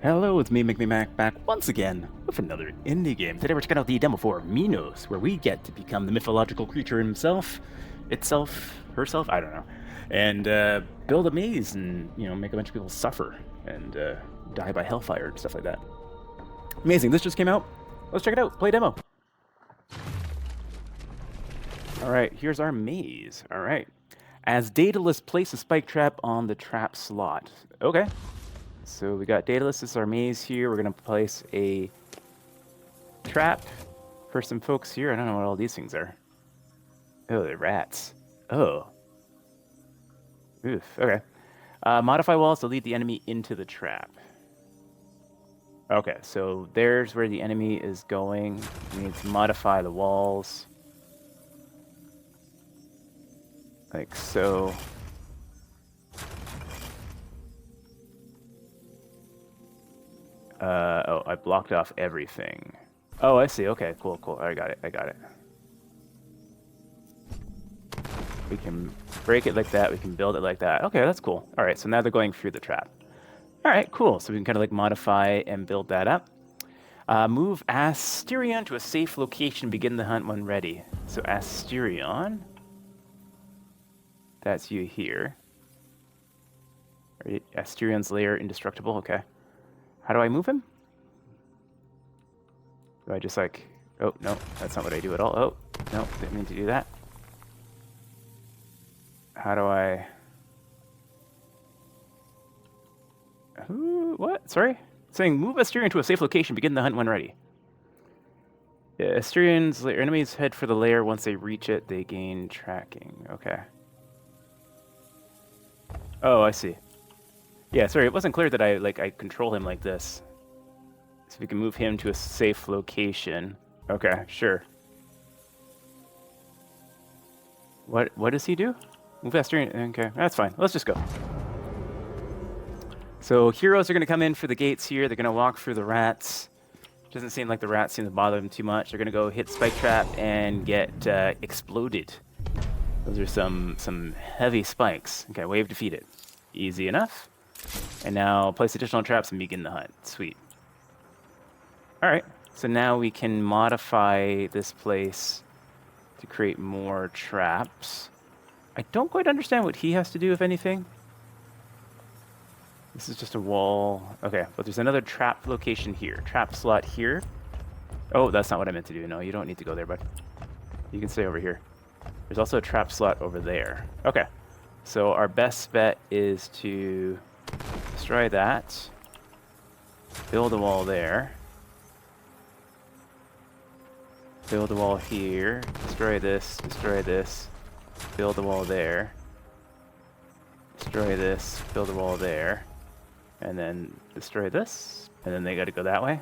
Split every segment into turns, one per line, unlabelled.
Hello, it's me, McMac, back once again with another indie game. Today we're checking out the demo for Minos, where we get to become the mythological creature himself, itself, herself, I don't know, and build a maze and, make a bunch of people suffer and die by hellfire and stuff like that. Amazing, this just came out. Let's check it out, play demo. Alright, here's our maze. Alright. As Daedalus, place a spike trap on the trap slot. Okay. So we got Daedalus, this is our maze here. We're going to place a trap for some folks here. I don't know what all these things are. Oh, they're rats. Oh. Oof, okay. Modify walls to lead the enemy into the trap. Okay, so there's where the enemy is going. We need to modify the walls. Like so. Oh, I blocked off everything. Oh, I see. Okay, cool, cool. I got it. We can break it like that. We can build it like that. Okay, that's cool. All right, so now they're going through the trap. All right, cool. So we can kind of like modify and build that up. Move Asterion to a safe location. Begin the hunt when ready. So Asterion. That's you here. Right, Asterion's lair indestructible. Okay. How do I move him? Do I just like... Oh, no, that's not what I do at all. Oh, no, didn't mean to do that. How do I... What? Sorry? It's saying move Asterion to a safe location. Begin the hunt when ready. Yeah, Asterion's lair. Enemies head for the lair. Once they reach it, they gain tracking. Okay. Oh, I see. Yeah, sorry, it wasn't clear that I control him like this. So we can move him to a safe location. Okay, sure. What does he do? Move Asterion. Okay, that's fine. Let's just go. So heroes are going to come in for the gates here. They're going to walk through the rats. Doesn't seem like the rats seem to bother them too much. They're going to go hit spike trap and get exploded. Those are some heavy spikes. Okay, wave defeated. Easy enough. And now place additional traps and begin the hunt. Sweet. Alright, so now we can modify this place to create more traps. I don't quite understand what he has to do, if anything. This is just a wall. Okay, but there's another trap location here. Trap slot here. Oh, that's not what I meant to do. No, you don't need to go there, bud. You can stay over here. There's also a trap slot over there. Okay, so our best bet is to destroy that. Build a wall there. Build a wall here. Destroy this. Destroy this. Build a wall there. Destroy this. Build a wall there. And then destroy this. And then they got to go that way.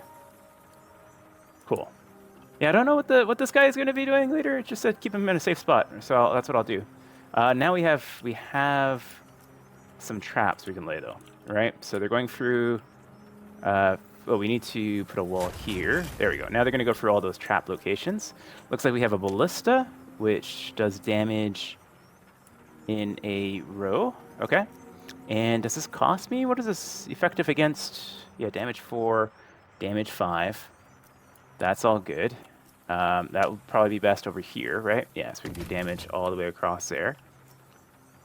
Cool. Yeah, I don't know what this guy is going to be doing later. It just said keep him in a safe spot. So that's what I'll do. Now we have some traps we can lay though. Right? So they're going through. Well, we need to put a wall here. There we go. Now they're going to go through all those trap locations. Looks like we have a ballista, which does damage in a row. Okay. And does this cost me? What is this effective against? Yeah, damage 4, damage 5. That's all good. That would probably be best over here, right? Yeah, so we can do damage all the way across there.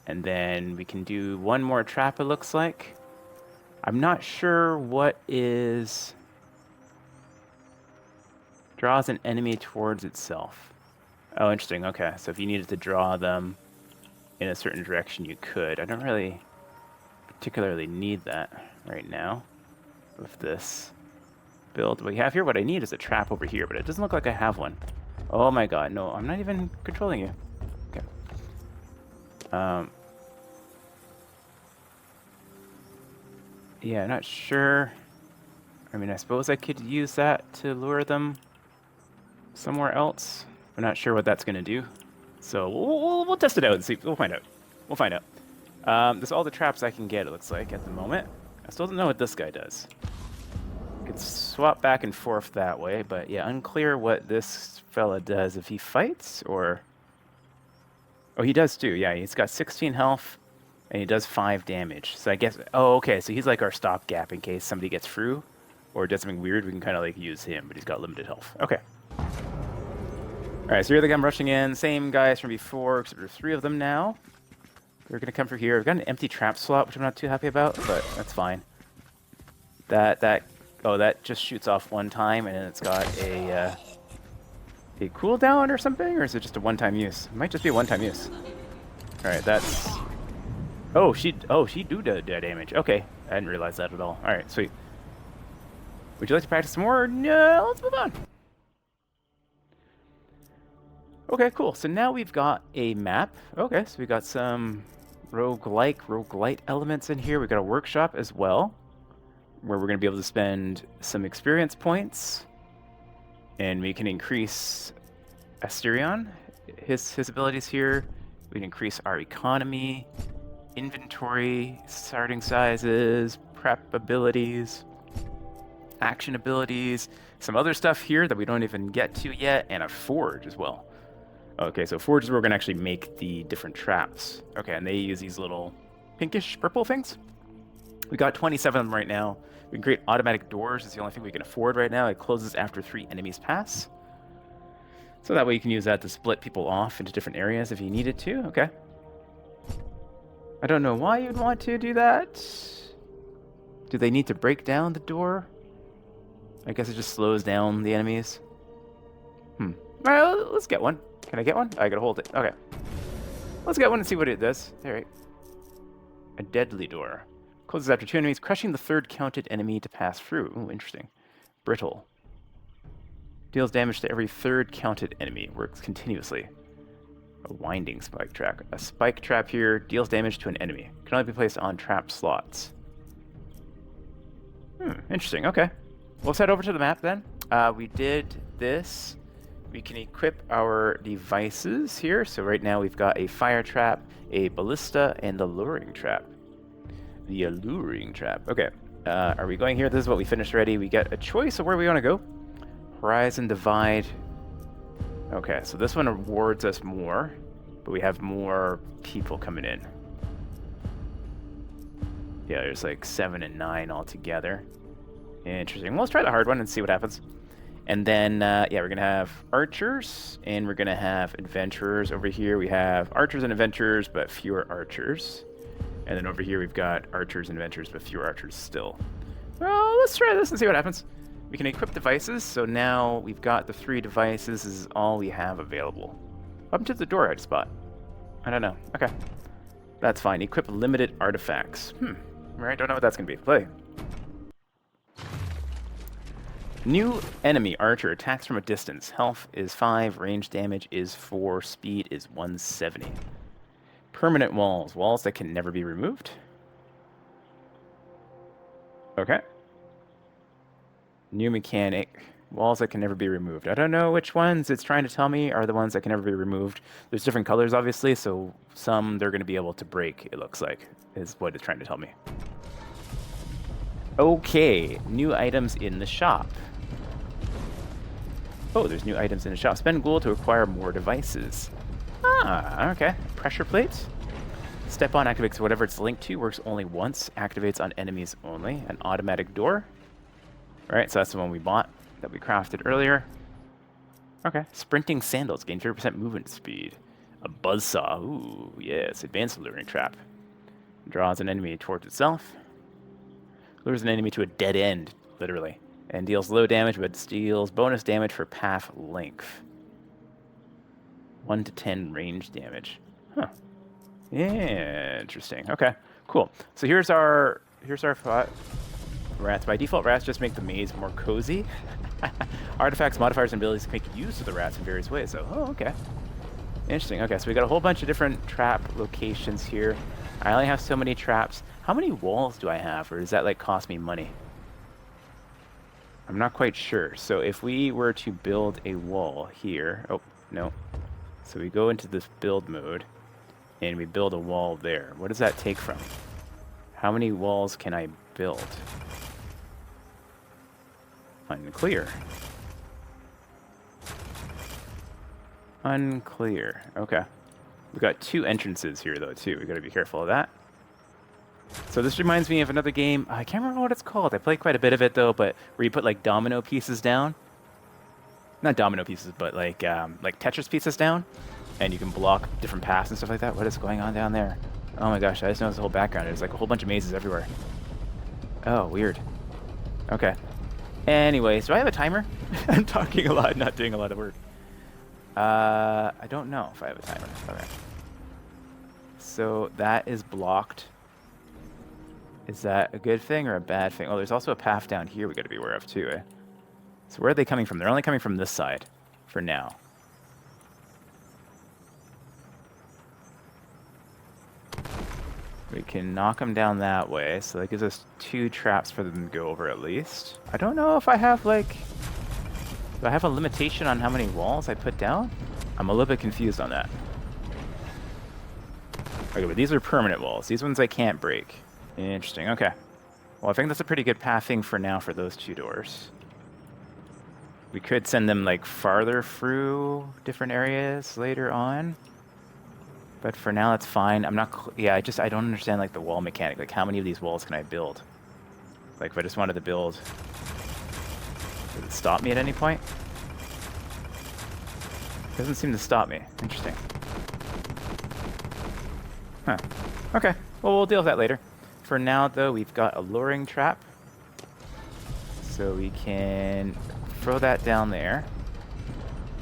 And then we can do one more trap, it looks like. I'm not sure what is... Draws an enemy towards itself. Oh, interesting. Okay, so if you needed to draw them in a certain direction, you could. I don't really particularly need that right now with this build we have here. What I need is a trap over here, but it doesn't look like I have one. Oh my god, no, I'm not even controlling you. Okay. Yeah, not sure. I mean, I suppose I could use that to lure them somewhere else. I'm not sure what that's going to do. So we'll test it out and see. We'll find out. We'll find out. That's all the traps I can get, it looks like, at the moment. I still don't know what this guy does. I could swap back and forth that way, but yeah, unclear what this fella does. If he fights, or... Oh, he does too. Yeah, he's got 16 health. And he does 5 damage. So I guess... Oh, okay. So he's like our stopgap in case somebody gets through or does something weird. We can kind of like use him, but he's got limited health. Okay. Alright, so here they come rushing in. Same guys from before, except there's 3 of them now. They're going to come through here. We've got an empty trap slot, which I'm not too happy about, but that's fine. Oh, that just shoots off 1 time, and then it's got a cooldown or something? Or is it just a one-time use? It might just be a one-time use. Alright, that's... Oh, she do damage. Okay, I didn't realize that at all. Alright, sweet. Would you like to practice some more? No, let's move on. Okay, cool. So now we've got a map. Okay, so we got some roguelite elements in here. We've got a workshop as well, where we're going to be able to spend some experience points. And we can increase Asterion, his abilities here. We can increase our economy, inventory, starting sizes, prep abilities, action abilities, some other stuff here that we don't even get to yet, and a forge as well. Okay, so forge is where we're going to actually make the different traps. Okay, and they use these little pinkish purple things. We got 27 of them right now. We can create automatic doors. It's the only thing we can afford right now. It closes after 3 enemies pass. So that way you can use that to split people off into different areas if you needed to. Okay. I don't know why you'd want to do that. Do they need to break down the door? I guess it just slows down the enemies. All right, let's get one. Can I get one? I gotta hold it. Okay. Let's get one and see what it does. All right. A deadly door. Closes after 2 enemies, crushing the 3rd counted enemy to pass through. Ooh, interesting. Brittle. Deals damage to every 3rd counted enemy. Works continuously. A winding spike trap. A spike trap here deals damage to an enemy. Can only be placed on trap slots. Interesting. Okay. Let's head over to the map then. We did this. We can equip our devices here. So right now we've got a fire trap, a ballista, and a luring trap. The alluring trap. Okay. Are we going here? This is what we finished already. We get a choice of where we want to go. Horizon divide. Okay, so this one rewards us more, but we have more people coming in. Yeah, there's like 7 and 9 altogether. Interesting. Well, let's try the hard one and see what happens. And then, yeah, we're going to have archers, and we're going to have adventurers. Over here, we have archers and adventurers, but fewer archers. And then over here, we've got archers and adventurers, but fewer archers still. Well, let's try this and see what happens. We can equip devices, so now we've got the 3 devices. This is all we have available. Up to the door I just bought. I don't know. Okay. That's fine. Equip limited artifacts. Alright, don't know what that's going to be. Play. New enemy archer attacks from a distance. Health is 5, range damage is 4, speed is 170. Permanent walls. Walls that can never be removed. Okay. New mechanic. Walls that can never be removed. I don't know which ones it's trying to tell me are the ones that can never be removed. There's different colors, obviously, so some they're going to be able to break, it looks like, is what it's trying to tell me. Okay. New items in the shop. Oh, there's new items in the shop. Spend gold to acquire more devices. Ah, okay. Pressure plate. Step on activates whatever it's linked to. Works only once. Activates on enemies only. An automatic door. Alright, so that's the one we bought that we crafted earlier. Okay. Sprinting sandals. Gain 30% movement speed. A buzzsaw. Ooh, yes. Advanced luring trap. Draws an enemy towards itself. Lures an enemy to a dead end, literally. And deals low damage, but deals bonus damage for path length. 1 to 10 range damage. Huh. Yeah, interesting. Okay, cool. So here's our rats. By default, rats just make the maze more cozy. Artifacts, modifiers, and abilities can make use of the rats in various ways. So, oh, okay. Interesting. Okay, so we got a whole bunch of different trap locations here. I only have so many traps. How many walls do I have, or does that like cost me money? I'm not quite sure. So if we were to build a wall here, oh no. So we go into this build mode, and we build a wall there. What does that take from? How many walls can I build? Unclear. Unclear. Okay. We've got 2 entrances here, though, too. We've got to be careful of that. So this reminds me of another game. I can't remember what it's called. I played quite a bit of it though, but where you put like domino pieces down. Not domino pieces, but like Tetris pieces down, and you can block different paths and stuff like that. What is going on down there? Oh my gosh, I just noticed the whole background. There's like a whole bunch of mazes everywhere. Oh, weird. Okay. Anyways, do I have a timer? I'm talking a lot, not doing a lot of work. I don't know if I have a timer. Okay. So that is blocked. Is that a good thing or a bad thing? Oh, there's also a path down here we got to be aware of too, eh? So where are they coming from? They're only coming from this side for now. We can knock them down that way, so that gives us 2 traps for them to go over at least. I don't know if I have like... Do I have a limitation on how many walls I put down? I'm a little bit confused on that. Okay, but these are permanent walls. These ones I can't break. Interesting, okay. Well, I think that's a pretty good pathing for now for those 2 doors. We could send them like farther through different areas later on. But for now, that's fine. I'm not... Yeah, I don't understand like the wall mechanic. Like how many of these walls can I build? Like if I just wanted to build... Does it stop me at any point? It doesn't seem to stop me. Interesting. Huh. Okay. Well, we'll deal with that later. For now, though, we've got a luring trap. So we can throw that down there.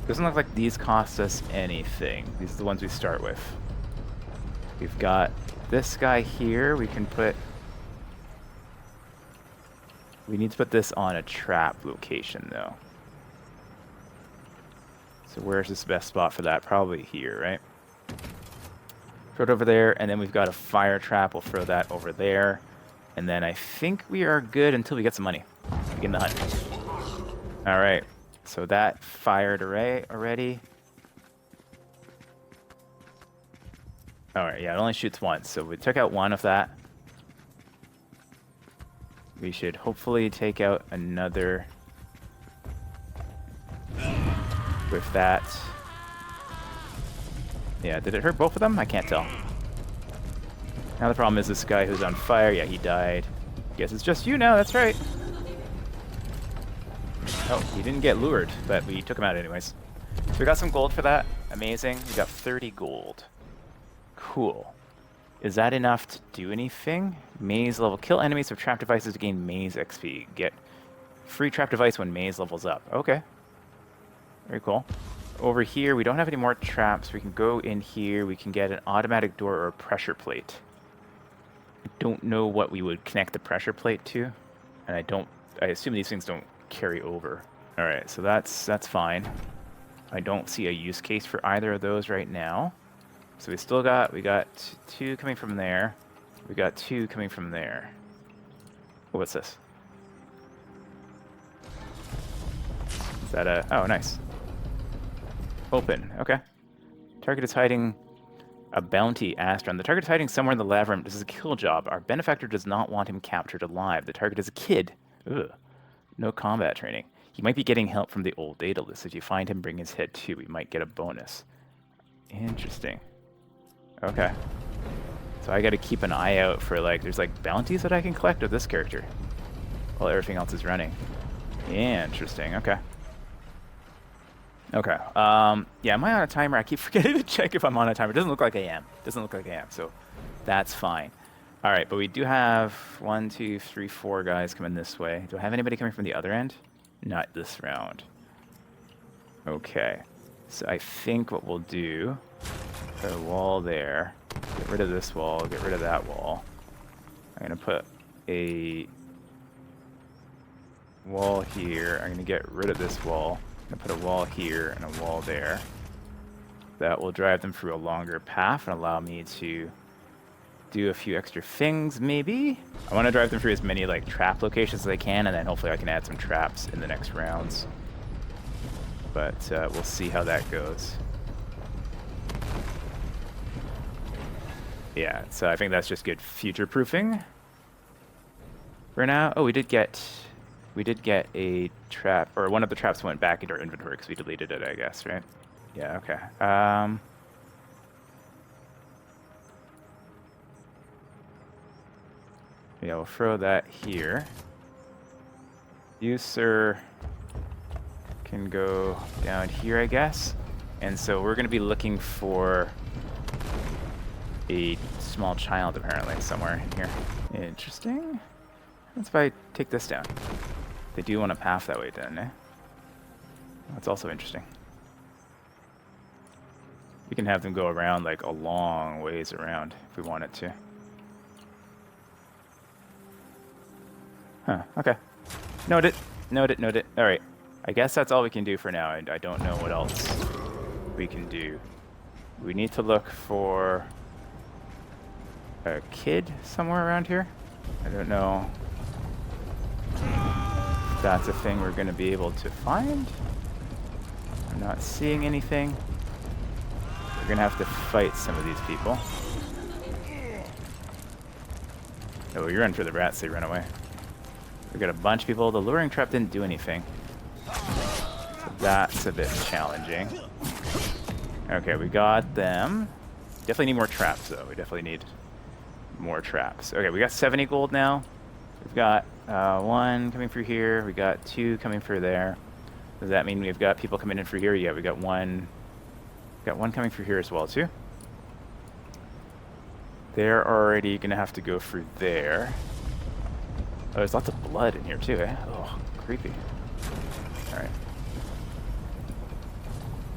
Doesn't look like these cost us anything. These are the ones we start with. We've got this guy here. We can put... We need to put this on a trap location, though. So where's this best spot for that? Probably here, right? Throw it over there, and then we've got a fire trap. We'll throw that over there. And then I think we are good until we get some money. Begin the hunt. All right. So that fired array already. All right, yeah, it only shoots once. So we took out one of that. We should hopefully take out another with that. Yeah, did it hurt both of them? I can't tell. Now the problem is this guy who's on fire. Yeah, he died. Guess it's just you now, that's right. Oh, he didn't get lured, but we took him out anyways. So we got some gold for that. Amazing. We got 30 gold. Cool. Is that enough to do anything? Maze level. Kill enemies with trap devices to gain maze XP. Get free trap device when maze levels up. Okay. Very cool. Over here, we don't have any more traps. We can go in here. We can get an automatic door or a pressure plate. I don't know what we would connect the pressure plate to. And I assume these things don't carry over. All right, so that's fine. I don't see a use case for either of those right now. So we got 2 coming from there. We got 2 coming from there. Oh, what's this? Is that a... Oh, nice. Open. Okay. Target is hiding a bounty Astron. The target is hiding somewhere in the labyrinth. This is a kill job. Our benefactor does not want him captured alive. The target is a kid. Ugh. No combat training. He might be getting help from the old data list. If you find him, bring his head too. We might get a bonus. Interesting. Okay. So I gotta keep an eye out for like, there's like bounties that I can collect with this character while everything else is running. Interesting. Okay. Okay. Yeah, am I on a timer? I keep forgetting to check if I'm on a timer. It doesn't look like I am. Doesn't look like I am. So that's fine. All right, but we do have 1, 2, 3, 4 guys coming this way. Do I have anybody coming from the other end? Not this round. Okay. So I think what we'll do, put a wall there, get rid of this wall, get rid of that wall. I'm going to put a wall here. I'm going to get rid of this wall. I'm going to put a wall here and a wall there. That will drive them through a longer path and allow me to do a few extra things, maybe? I want to drive them through as many like trap locations as I can, and then hopefully I can add some traps in the next rounds. But we'll see how that goes. Yeah, so I think that's just good future-proofing for now. Oh, we did get a trap, or one of the traps went back into our inventory because we deleted it, I guess, right? Yeah, okay. Yeah, we'll throw that here. You, sir, can go down here, I guess. And so we're going to be looking for a small child, apparently, somewhere in here. Interesting. What if I take this down? They do want a path that way, don't they? That's also interesting. We can have them go around, like, a long ways around if we wanted to. Huh, okay. Note it. Note it, note it. Alright. I guess that's all we can do for now. I don't know what else we can do. We need to look for a kid somewhere around here. I don't know if that's a thing we're going to be able to find. I'm not seeing anything. We're going to have to fight some of these people. Oh, you run for the rats, they run away. We got a bunch of people. The luring trap didn't do anything. So that's a bit challenging. Okay, we got them. Definitely need more traps, though. We definitely need more traps. Okay, we got 70 gold now. We've got one coming through here. We got two coming through there. Does that mean we've got people coming in through here? Yeah, we got one. Got one coming through here as well, too. They're already going to have to go through there. Oh, there's lots of blood in here, too, eh? Oh, creepy. Alright.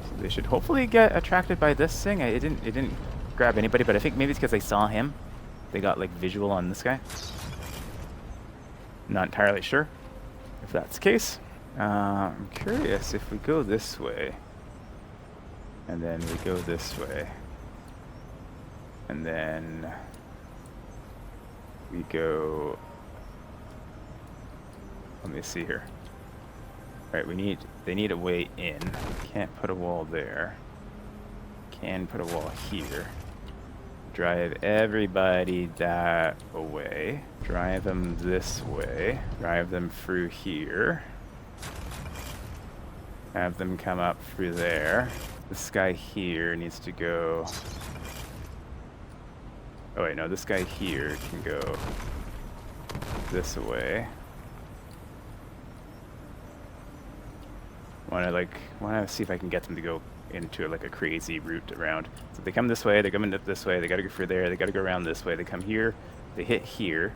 So they should hopefully get attracted by this thing. It didn't grab anybody, but I think maybe it's because they saw him. They got, like, visual on this guy. Not entirely sure if that's the case. I'm curious if we go this way. And then we go this way. And then we go... Let me see here. Alright, they need a way in. Can't put a wall there. Can put a wall here. Drive everybody that way. Drive them this way. Drive them through here. Have them come up through there. This guy here needs to go... Oh wait, no, this guy here can go this way. Wanna see if I can get them to go into like a crazy route around. So they come this way, they come in this way, they gotta go through there, they gotta go around this way, they come here, they hit here.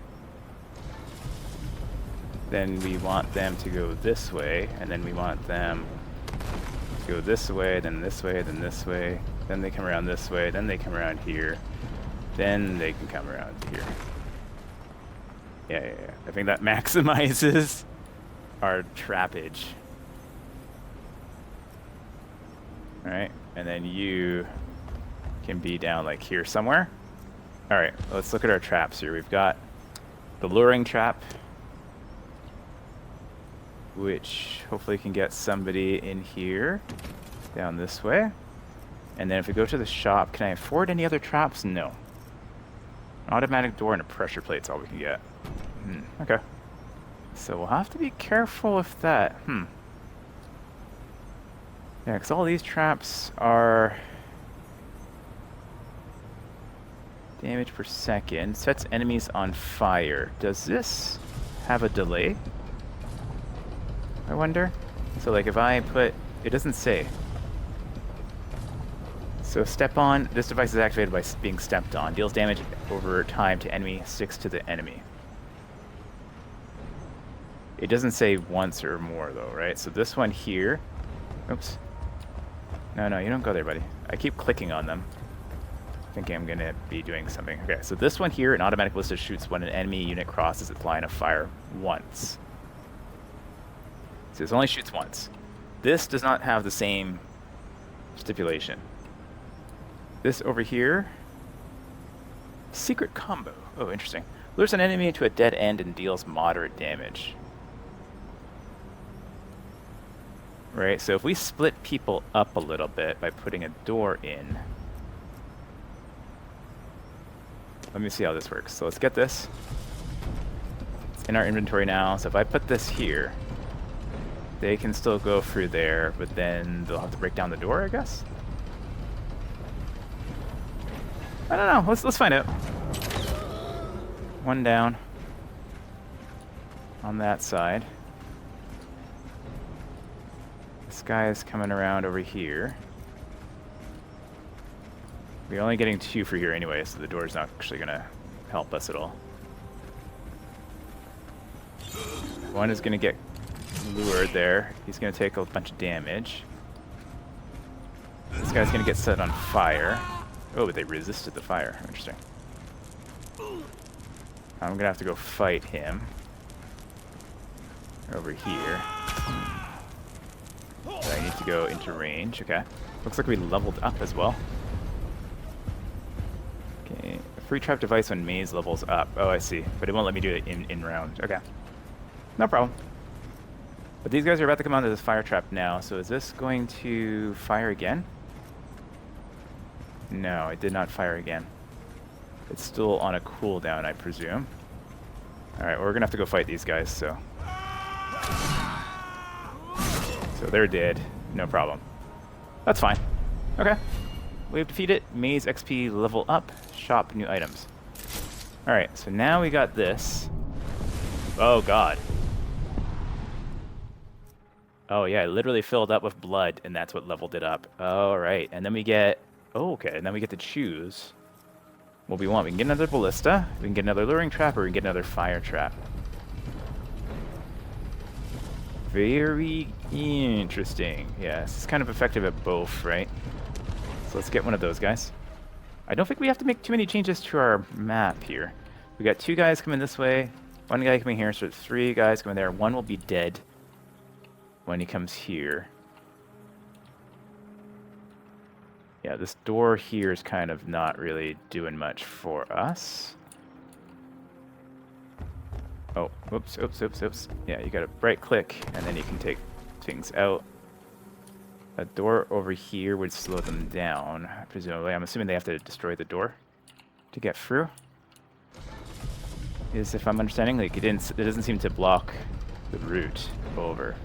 Then we want them to go this way, and then we want them to go this way, then this way, then this way, then they come around this way, then they come around here, then they can come around here. Yeah. I think that maximizes our trappage. Alright, and then you can be down like here somewhere. Alright, let's look at our traps here. We've got the luring trap, which hopefully can get somebody in here, down this way. And then if we go to the shop, can I afford any other traps? No. An automatic door and a pressure plate's all we can get. Okay. So we'll have to be careful with that. Yeah, because all these traps are damage per second. Sets enemies on fire. Does this have a delay? I wonder. So like if I put... It doesn't say. So step on. This device is activated by being stepped on. Deals damage over time to enemy. Sticks to the enemy. It doesn't say once or more though, right? So this one here... Oops. No, you don't go there, buddy. I keep clicking on them, thinking I'm going to be doing something. Okay, so this one here, an automatic ballista shoots when an enemy unit crosses its line of fire once. So this only shoots once. This does not have the same stipulation. This over here, secret combo. Oh, interesting. Lures an enemy to a dead end and deals moderate damage. Right, so if we split people up a little bit by putting a door in. Let me see how this works. So let's get this. It's in our inventory now. So if I put this here, they can still go through there, but then they'll have to break down the door, I guess? I don't know. Let's find out. One down. on that side. This guy is coming around over here. We're only getting 2 for here anyway, so the door's not actually going to help us at all. One is going to get lured there. He's going to take a bunch of damage. This guy's going to get set on fire. Oh, but they resisted the fire. Interesting. I'm going to have to go fight him. Over here. But I need to go into range. Okay. Looks like we leveled up as well. Okay. Free trap device when maze levels up. Oh, I see. But it won't let me do it in round. Okay. No problem. But these guys are about to come onto this fire trap now. So is this going to fire again? No, it did not fire again. It's still on a cooldown, I presume. Alright, well, we're gonna have to go fight these guys, so. So they're dead. No problem. That's fine. Okay. We've defeated. Maze XP level up. Shop new items. Alright, so now we got this. Oh, God. Oh, yeah, it literally filled up with blood, and that's what leveled it up. Alright, and then we get... Oh, okay, and then we get to choose what we want. We can get another ballista, we can get another luring trap, or we can get another fire trap. Very interesting. Yeah, this is kind of effective at both, right? So let's get one of those guys. I don't think we have to make too many changes to our map here. We got 2 guys coming this way, 1 guy coming here, so 3 guys coming there. 1 will be dead when he comes here. Yeah, this door here is kind of not really doing much for us. Oh, whoops, oops, oops, oops. Yeah, you gotta right click, and then you can take things out. A door over here would slow them down, presumably. I'm assuming they have to destroy the door to get through. Is, if I'm understanding, like it doesn't seem to block the route over.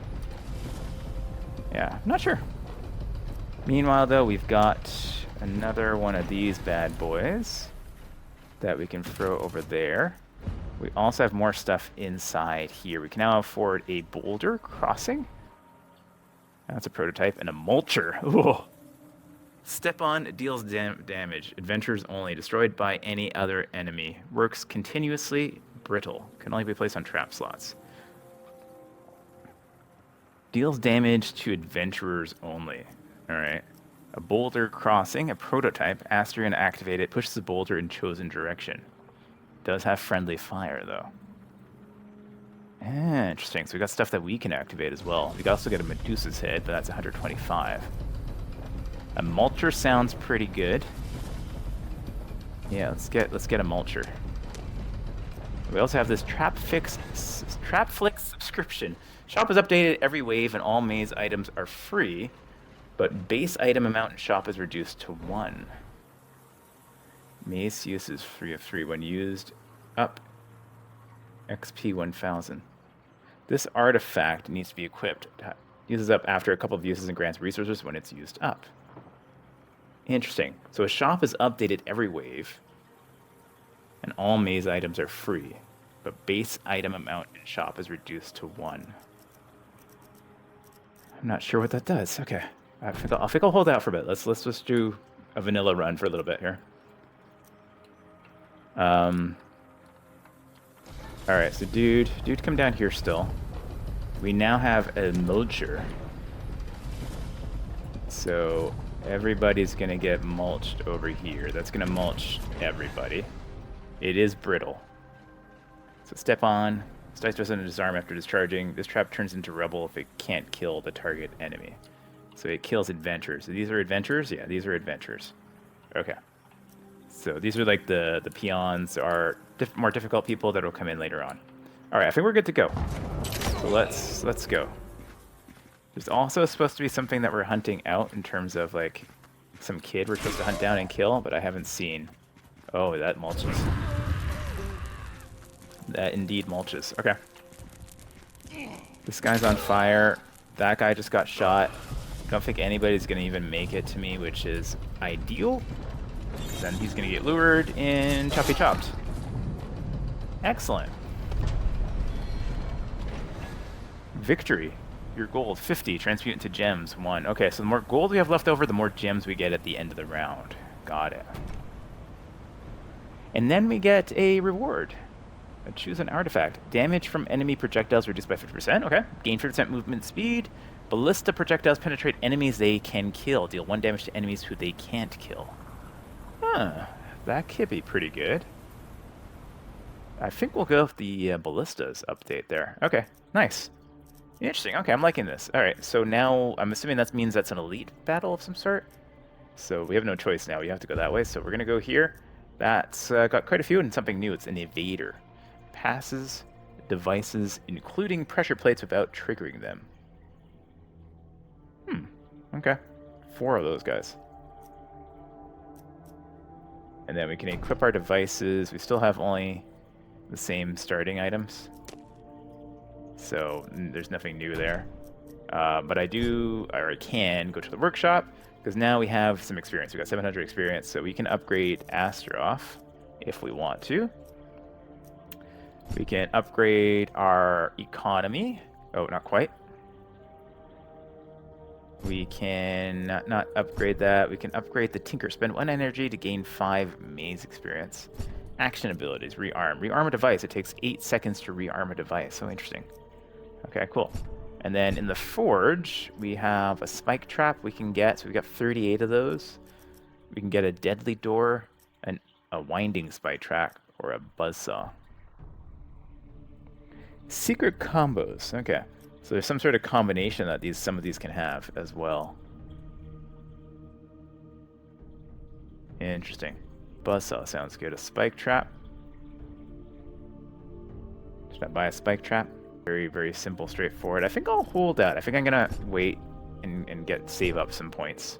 Yeah, I'm not sure. Meanwhile, though, we've got another one of these bad boys that we can throw over there. We also have more stuff inside here. We can now afford a boulder crossing. That's a prototype. And a mulcher. Ooh. Step on deals damage. Adventures only. Destroyed by any other enemy. Works continuously. Brittle. Can only be placed on trap slots. Deals damage to adventurers only. Alright. A boulder crossing. A prototype. Ask you're going to activate it. Pushes the boulder in chosen direction. Does have friendly fire, though. Interesting. So we got stuff that we can activate as well. We also get a Medusa's head, but that's 125. A mulcher sounds pretty good. Yeah, let's get a mulcher. We also have this Trap Flick subscription. Shop is updated every wave, and all maze items are free, but base item amount in shop is reduced to 1. Mace use is 3 of 3 when used up. XP 1000. This artifact needs to be equipped. Uses up after a couple of uses and grants resources when it's used up. Interesting. So a shop is updated every wave, and all maze items are free, but base item amount in shop is reduced to 1. I'm not sure what that does. Okay, I think I'll hold out for a bit. Let's just do a vanilla run for a little bit here. Alright, so dude, come down here still. We now have a mulcher. So everybody's gonna get mulched over here. That's gonna mulch everybody. It is brittle. So step on. Dice doesn't disarm after discharging. This trap turns into rubble if it can't kill the target enemy. So it kills adventurers. So these are adventurers? Yeah, these are adventurers. Okay. So these are like the peons, are more difficult people that will come in later on. All right, I think we're good to go. So let's go. There's also supposed to be something that we're hunting out in terms of like some kid we're supposed to hunt down and kill, but I haven't seen. Oh, that mulches. That indeed mulches. Okay. This guy's on fire. That guy just got shot. I don't think anybody's gonna even make it to me, which is ideal. Then he's going to get lured and choppy chopped. Excellent. Victory. Your gold, 50. Transmute into gems, 1. Okay, so the more gold we have left over, the more gems we get at the end of the round. Got it. And then we get a reward. Choose an artifact. Damage from enemy projectiles reduced by 50%. Okay. Gain 50% movement speed. Ballista projectiles penetrate enemies they can kill. Deal 1 damage to enemies who they can't kill. Huh. That could be pretty good. I think we'll go with the ballistas update there. Okay. Nice. Interesting. Okay, I'm liking this. Alright, so now I'm assuming that means that's an elite battle of some sort. So we have no choice now. We have to go that way. So we're going to go here. That's got quite a few and something new. It's an evader. Passes devices, including pressure plates, without triggering them. Okay. 4 of those guys. And then we can equip our devices. We still have only the same starting items. So there's nothing new there. But I can go to the workshop, because now we have some experience. We got 700 experience, so we can upgrade Astaroth if we want to. We can upgrade our economy. Oh, not quite. We can not upgrade that. We can upgrade the Tinker. Spend 1 energy to gain 5 maze experience. Action abilities. Rearm. Rearm a device. It takes 8 seconds to rearm a device. So interesting. Okay, cool. And then in the forge, we have a spike trap we can get. So we got 38 of those. We can get a deadly door, and a winding spike trap, or a buzzsaw. Secret combos. Okay. So there's some sort of combination that some of these can have as well. Interesting. Buzzsaw sounds good. A spike trap. Should I buy a spike trap? Very, very simple, straightforward. I think I'll hold that. I think I'm gonna wait and save up some points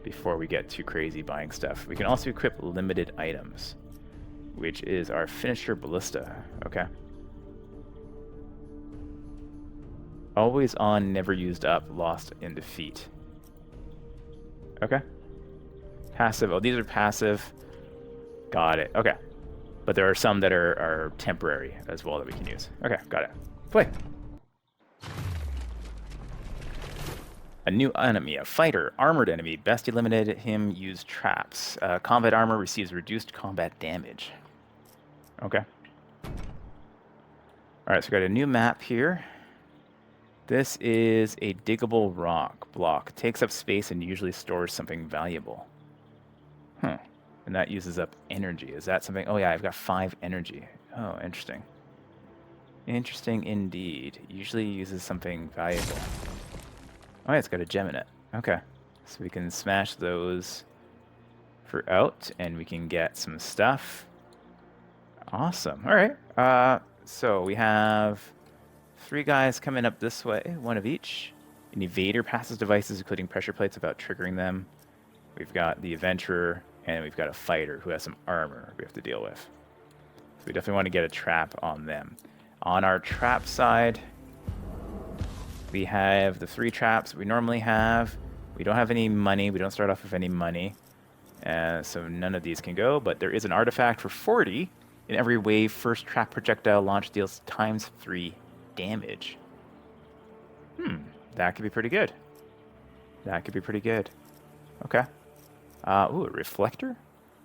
before we get too crazy buying stuff. We can also equip limited items, which is our finisher ballista. Okay. Always on, never used up, lost in defeat. Okay. Passive. Oh, these are passive. Got it. Okay. But there are some that are temporary as well that we can use. Okay, got it. Play. A new enemy, a fighter, armored enemy. Best eliminated him, use traps. Combat armor receives reduced combat damage. Okay. Alright, so we got a new map here. This is a diggable rock block. Takes up space and usually stores something valuable. Huh. And that uses up energy. Is that something? Oh yeah, I've got 5 energy. Oh, interesting. Interesting indeed. Usually uses something valuable. Oh yeah, it's got a gem in it. Okay. So we can smash those for out, and we can get some stuff. Awesome. Alright. So we have 3 guys coming up this way, 1 of each. An evader passes devices, including pressure plates, without triggering them. We've got the adventurer, and we've got a fighter who has some armor we have to deal with. So we definitely want to get a trap on them. On our trap side, we have the 3 traps we normally have. We don't have any money. We don't start off with any money. So none of these can go, but there is an artifact for 40. In every wave, first trap projectile launch deals ×3 damage. That could be pretty good. That could be pretty good. Okay. Ooh, a reflector?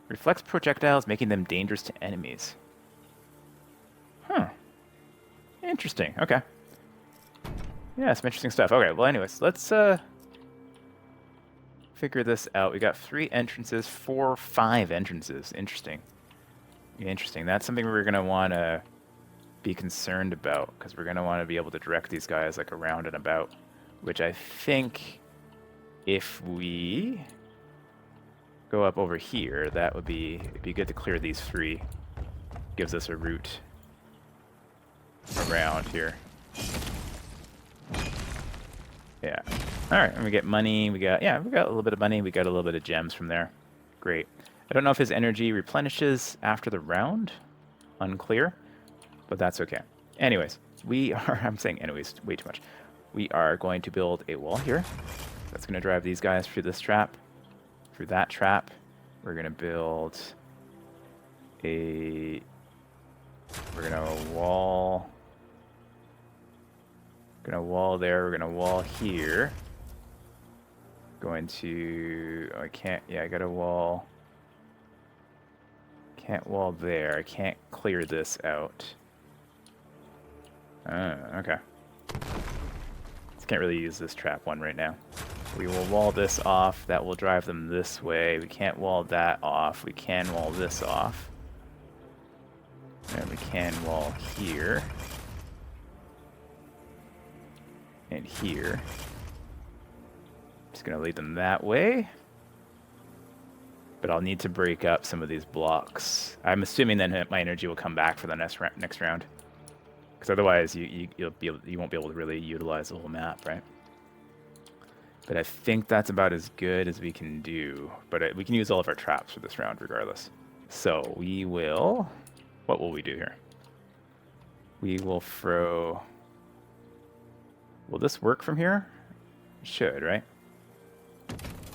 Reflects projectiles, making them dangerous to enemies. Huh. Interesting. Okay. Yeah, some interesting stuff. Okay, well anyways, let's figure this out. We got 3 entrances, 5 entrances. Interesting. Interesting. That's something we're going to want to be concerned about, because we're going to want to be able to direct these guys like around and about, which I think if we go up over here, that would be, it'd be good to clear these 3. Gives us a route around here. Yeah. All right, and we get money. We got a little bit of money. We got a little bit of gems from there. Great. I don't know if his energy replenishes after the round. Unclear, but that's okay. Anyways, I'm saying anyways way too much. We are going to build a wall here. That's going to drive these guys through this trap, through that trap. We're going to build a wall. Gonna wall there. We're gonna wall here. Going to... Oh, I can't... Yeah, I gotta wall... Can't wall there. I can't clear this out. Okay. Just can't really use this trap one right now. We will wall this off. That will drive them this way. We can't wall that off. We can wall this off. And we can wall here. And here. Just gonna lead them that way. But I'll need to break up some of these blocks. I'm assuming then my energy will come back for the next round. Because otherwise you won't be able to really utilize the whole map, right? But I think that's about as good as we can do. But we can use all of our traps for this round regardless. So we will... What will we do here? We will throw... Will this work from here? It should, right?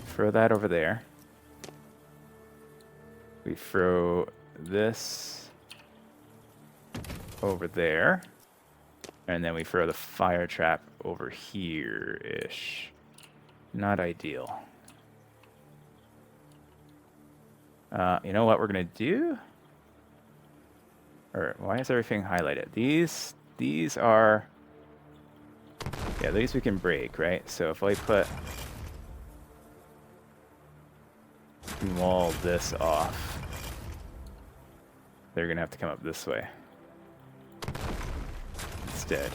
Throw that over there. We throw this over there. And then we throw the fire trap over here-ish. Not ideal. You know what we're going to do? Or why is everything highlighted? These are... Yeah, these we can break, right? So if I put... wall this off. They're going to have to come up this way. Instead,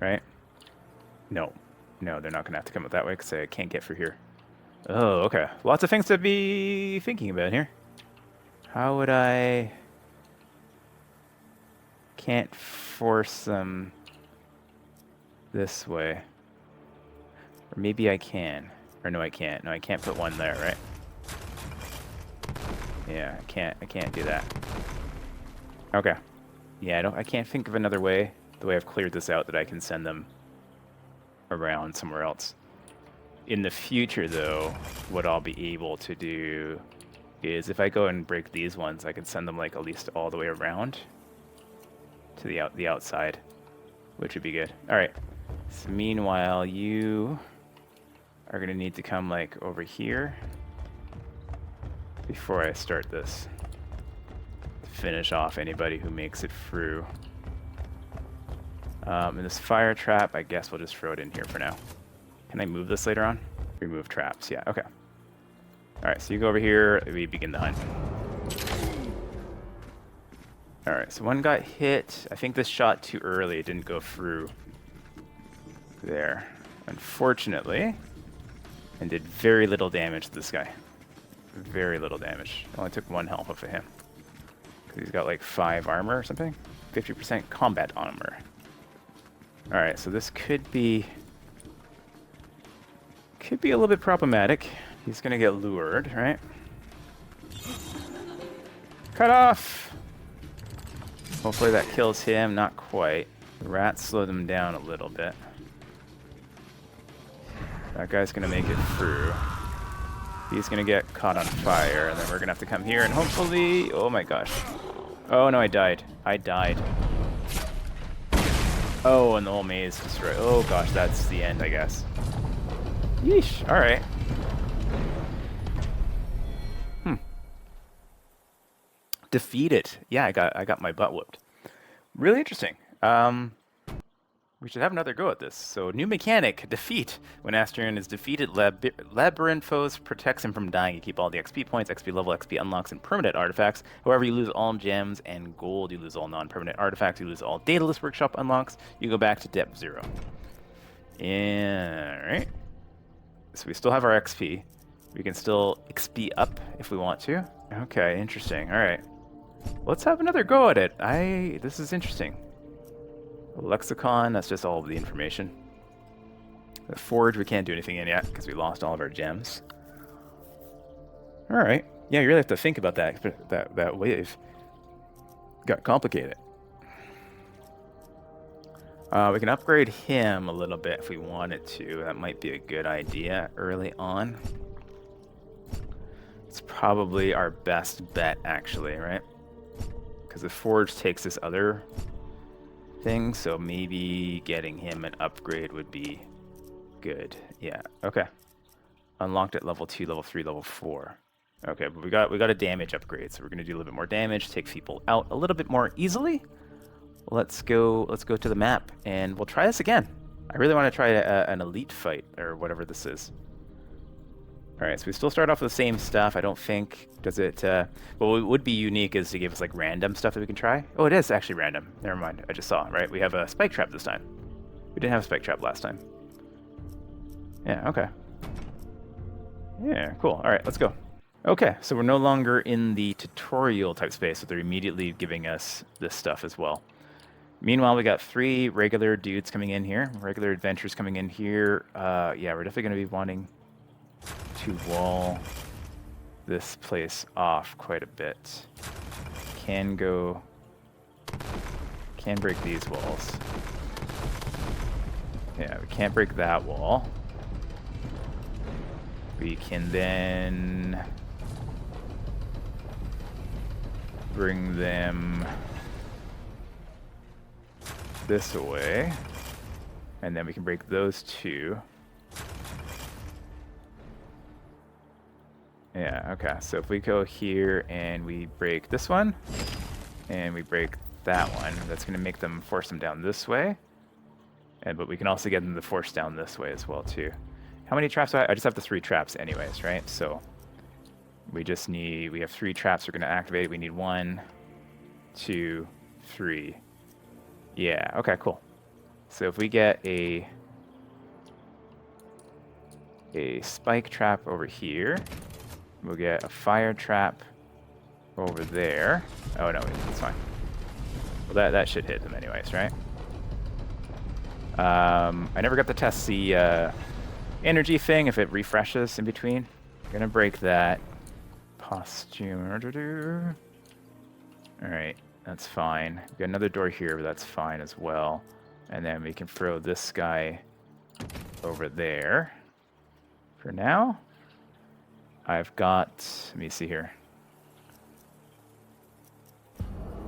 right? No. No, they're not going to have to come up that way because I can't get through here. Oh, okay. Lots of things to be thinking about here. How would I... Can't force them this way. Or maybe I can. Or no, I can't. No, I can't put one there, right? Yeah, I can't do that. Okay. Yeah, I can't think of another way, the way I've cleared this out, that I can send them around somewhere else. In the future, though, what I'll be able to do is if I go and break these ones, I can send them like at least all the way around to the outside, which would be good. All right. So meanwhile, you are going to need to come like over here before I start this. Finish off anybody who makes it through. And this fire trap, I guess we'll just throw it in here for now. Can I move this later on? Remove traps, yeah, okay. Alright, so you go over here, we begin the hunt. Alright, so one got hit. I think this shot too early, it didn't go through there, unfortunately. And did very little damage to this guy. Very little damage. Only took 1 health off of him. Because he's got like 5 armor or something. 50% combat armor. Alright, so this could be a little bit problematic. He's gonna get lured, right? Cut off! Hopefully that kills him. Not quite. The rats slow them down a little bit. That guy's gonna make it through. He's gonna get caught on fire, and then we're gonna have to come here and hopefully... Oh my gosh. Oh no, I died. I died. Oh, and the whole maze destroyed. Oh gosh, that's the end, I guess. Yeesh, alright. Defeated. Yeah, I got my butt whooped. Really interesting. We should have another go at this. So, new mechanic, defeat. When Astrian is defeated, labyrinth foes protects him from dying. You keep all the XP points, XP level, XP unlocks, and permanent artifacts. However, you lose all gems and gold. You lose all non-permanent artifacts. You lose all Daedalus Workshop unlocks. You go back to depth 0. Alright. So we still have our XP. We can still XP up if we want to. Okay, interesting. Alright. Let's have another go at it. This is interesting. Lexicon, that's just all of the information. The Forge, we can't do anything in yet because we lost all of our gems. Alright. Yeah, you really have to think about that wave. Got complicated. We can upgrade him a little bit if we wanted to. That might be a good idea early on. It's probably our best bet, actually, right? Because the Forge takes this other thing, so maybe getting him an upgrade would be good. Yeah, okay. Unlocked at level 2, level 3, level 4. Okay, but we got a damage upgrade, so we're gonna do a little bit more damage, take people out a little bit more easily. Let's go to the map, and we'll try this again. I really want to try an elite fight, or whatever this is. Alright, so we still start off with the same stuff. I don't think, does it, well, what would be unique is to give us, like, random stuff that we can try. Oh, it is actually random. Never mind, I just saw, right? We have a spike trap this time. We didn't have a spike trap last time. Yeah, okay. Yeah, cool. Alright, let's go. Okay, so we're no longer in the tutorial type space, so they're immediately giving us this stuff as well. Meanwhile, we got 3 regular dudes coming in here, regular adventurers coming in here. Yeah, we're definitely going to be wanting to wall this place off quite a bit. Can break these walls. Yeah, we can't break that wall. We can then bring them this away, and then we can break those 2. Yeah, okay, so if we go here and we break this one, and we break that one, that's going to force them down this way, but we can also get them to force down this way as well too. How many traps do I just have the 3 traps anyways, right? So we have 3 traps we're going to activate. We need 1, 2, 3. Yeah, okay, cool. So if we get a spike trap over here, we'll get a fire trap over there. Oh no, it's fine. Well, that should hit them anyways, right? I never got to test the energy thing if it refreshes in between. I'm gonna break that. Posture. Alright, that's fine. We got another door here, but that's fine as well. And then we can throw this guy over there. For now, I've got, let me see here,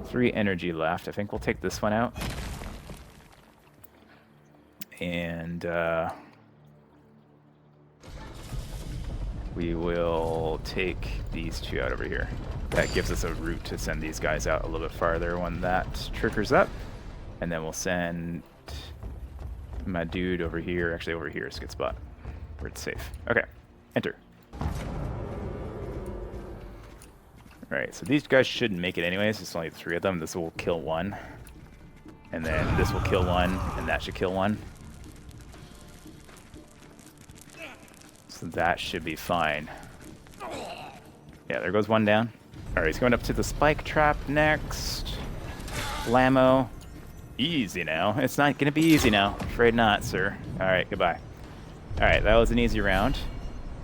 3 energy left. I think we'll take this one out. And we will take these 2 out over here. That gives us a route to send these guys out a little bit farther when that triggers up. And then we'll send my dude over here. Actually, over here is a good spot where it's safe. Okay, enter. Alright, so these guys shouldn't make it anyways. It's only 3 of them. This will kill 1. And then this will kill 1, and that should kill 1. So that should be fine. Yeah, there goes 1 down. Alright, he's going up to the spike trap next. Blammo. Easy now. It's not going to be easy now. Afraid not, sir. Alright, goodbye. Alright, that was an easy round.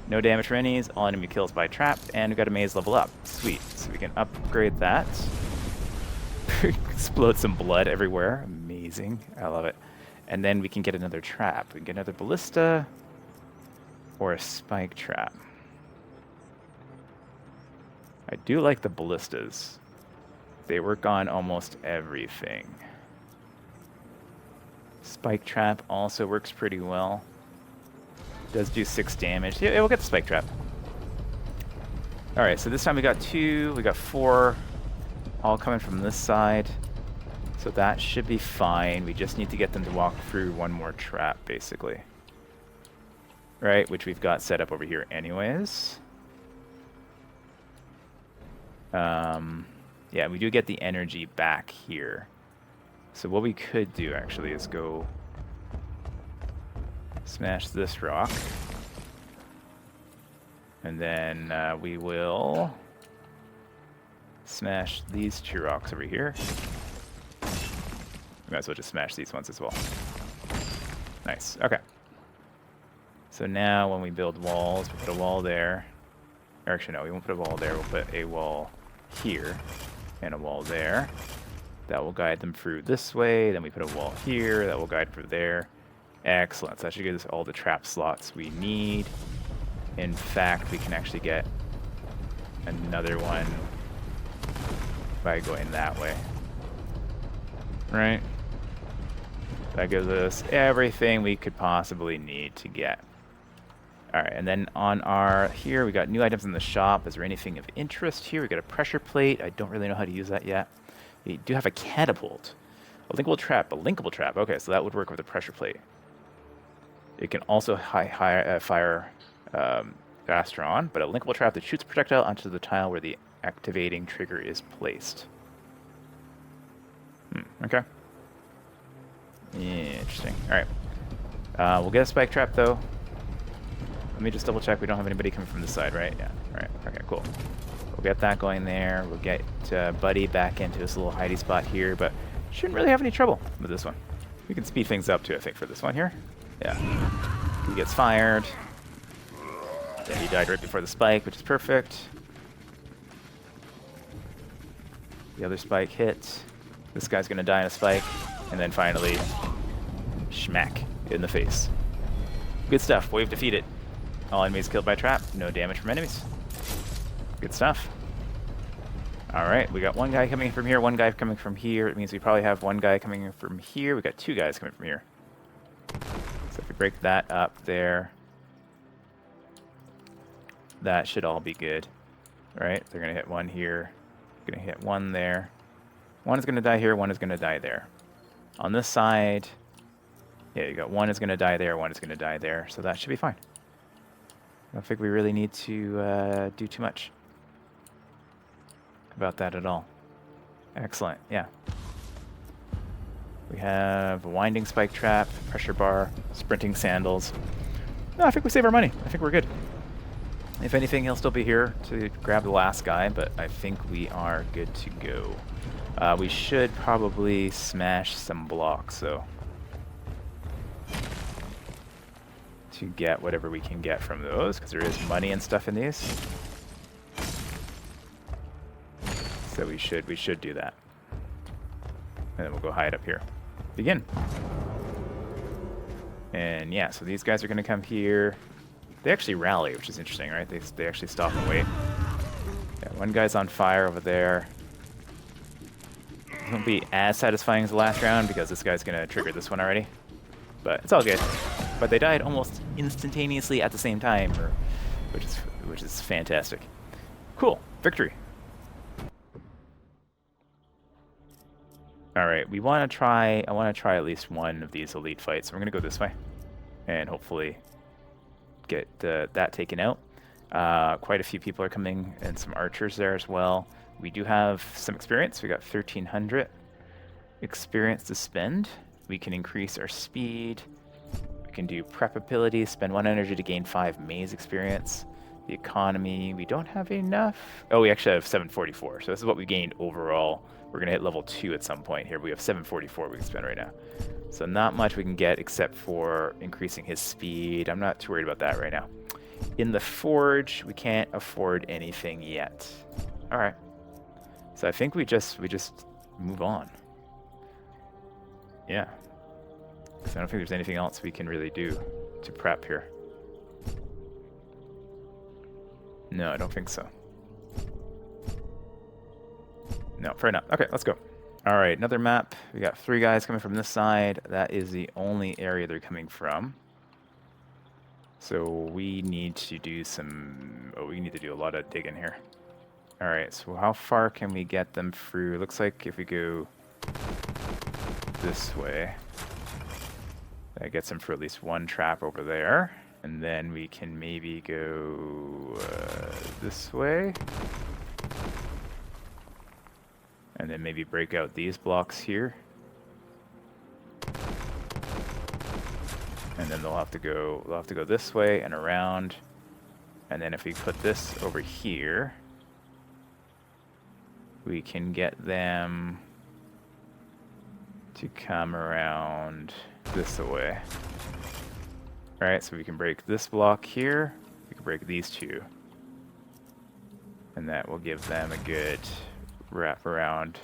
No damage for enemies, all enemy kills by trap, and we got a maze level up. Sweet. So we can upgrade that. Explode some blood everywhere. Amazing. I love it. And then we can get another trap. We can get another ballista or a spike trap. I do like the ballistas. They work on almost everything. Spike trap also works pretty well. Does do 6 damage. Yeah, we'll get the spike trap. Alright, so this time we got 2, we got 4, all coming from this side. So that should be fine. We just need to get them to walk through 1 more trap, basically. Right, which we've got set up over here anyways. Yeah, we do get the energy back here. So what we could do, actually, is go smash this rock. And then we will smash these 2 rocks over here. We might as well just smash these ones as well. Nice, okay. So now when we build walls, we put a wall there. Or actually, no, we won't put a wall there. We'll put a wall here and a wall there. That will guide them through this way. Then we put a wall here. That will guide through there. Excellent. So that should give us all the trap slots we need. In fact, we can actually get another one by going that way. Right? That gives us everything we could possibly need to get. Alright, and then on our... Here, we got new items in the shop. Is there anything of interest here? We got a pressure plate. I don't really know how to use that yet. We do have a catapult. A linkable trap. A linkable trap. Okay, so that would work with a pressure plate. It can also fire faster on, but a linkable trap that shoots a projectile onto the tile where the activating trigger is placed. Okay. Interesting. Alright. We'll get a spike trap, though. Let me just double check we don't have anybody coming from this side, right? Yeah. Alright. Okay, cool. We'll get that going there. We'll get Buddy back into his little hidey spot here, but shouldn't really have any trouble with this one. We can speed things up, too, I think, for this one here. Yeah. He gets fired. Yeah, he died right before the spike, which is perfect. The other spike hits. This guy's going to die in a spike. And then finally, schmack in the face. Good stuff. Wave defeated. All enemies killed by trap. No damage from enemies. Good stuff. Alright, we got one guy coming from here, one guy coming from here. It means we probably have one guy coming from here. We got two guys coming from here. So if we break that up there, that should all be good. Right? They're going to hit one here. Going to hit one there. One is going to die here, one is going to die there. On this side, yeah, you got one is going to die there, one is going to die there. So that should be fine. I don't think we really need to do too much about that at all. Excellent, yeah. We have a winding spike trap, pressure bar, sprinting sandals. No, I think we save our money. I think we're good. If anything, he'll still be here to grab the last guy, but I think we are good to go. We should probably smash some blocks, though, to get whatever we can get from those, because there is money and stuff in these. So we should do that. And then we'll go hide up here. Begin. And yeah, so these guys are going to come here. They actually rally, which is interesting, right? They actually stop and wait. Yeah, one guy's on fire over there. It won't be as satisfying as the last round because this guy's going to trigger this one already. But it's all good. But they died almost instantaneously at the same time, which is fantastic. Cool. Victory. All right, I want to try at least one of these elite fights. So we're going to go this way and hopefully get that taken out. Quite a few people are coming and some archers there as well. We do have some experience. We got 1,300 experience to spend. We can increase our speed. We can do prep abilities, spend 1 energy to gain 5 maze experience. The economy, we don't have enough. Oh, we actually have 744. So this is what we gained overall. We're going to hit level 2 at some point here. We have 744 we can spend right now. So not much we can get except for increasing his speed. I'm not too worried about that right now. In the forge, we can't afford anything yet. All right. So I think we just move on. Yeah. Because I don't think there's anything else we can really do to prep here. No, I don't think so. No, fair enough. Okay, let's go. All right, another map. We got 3 guys coming from this side. That is the only area they're coming from. So we need to do some... Oh, we need to do a lot of digging here. All right, so how far can we get them through? Looks like if we go this way, that gets them for at least one trap over there. And then we can maybe go this way. And then maybe break out these blocks here. And then they'll have to go this way and around. And then if we put this over here, we can get them to come around this way. All right, so we can break this block here. We can break these 2. And that will give them a good wrap around.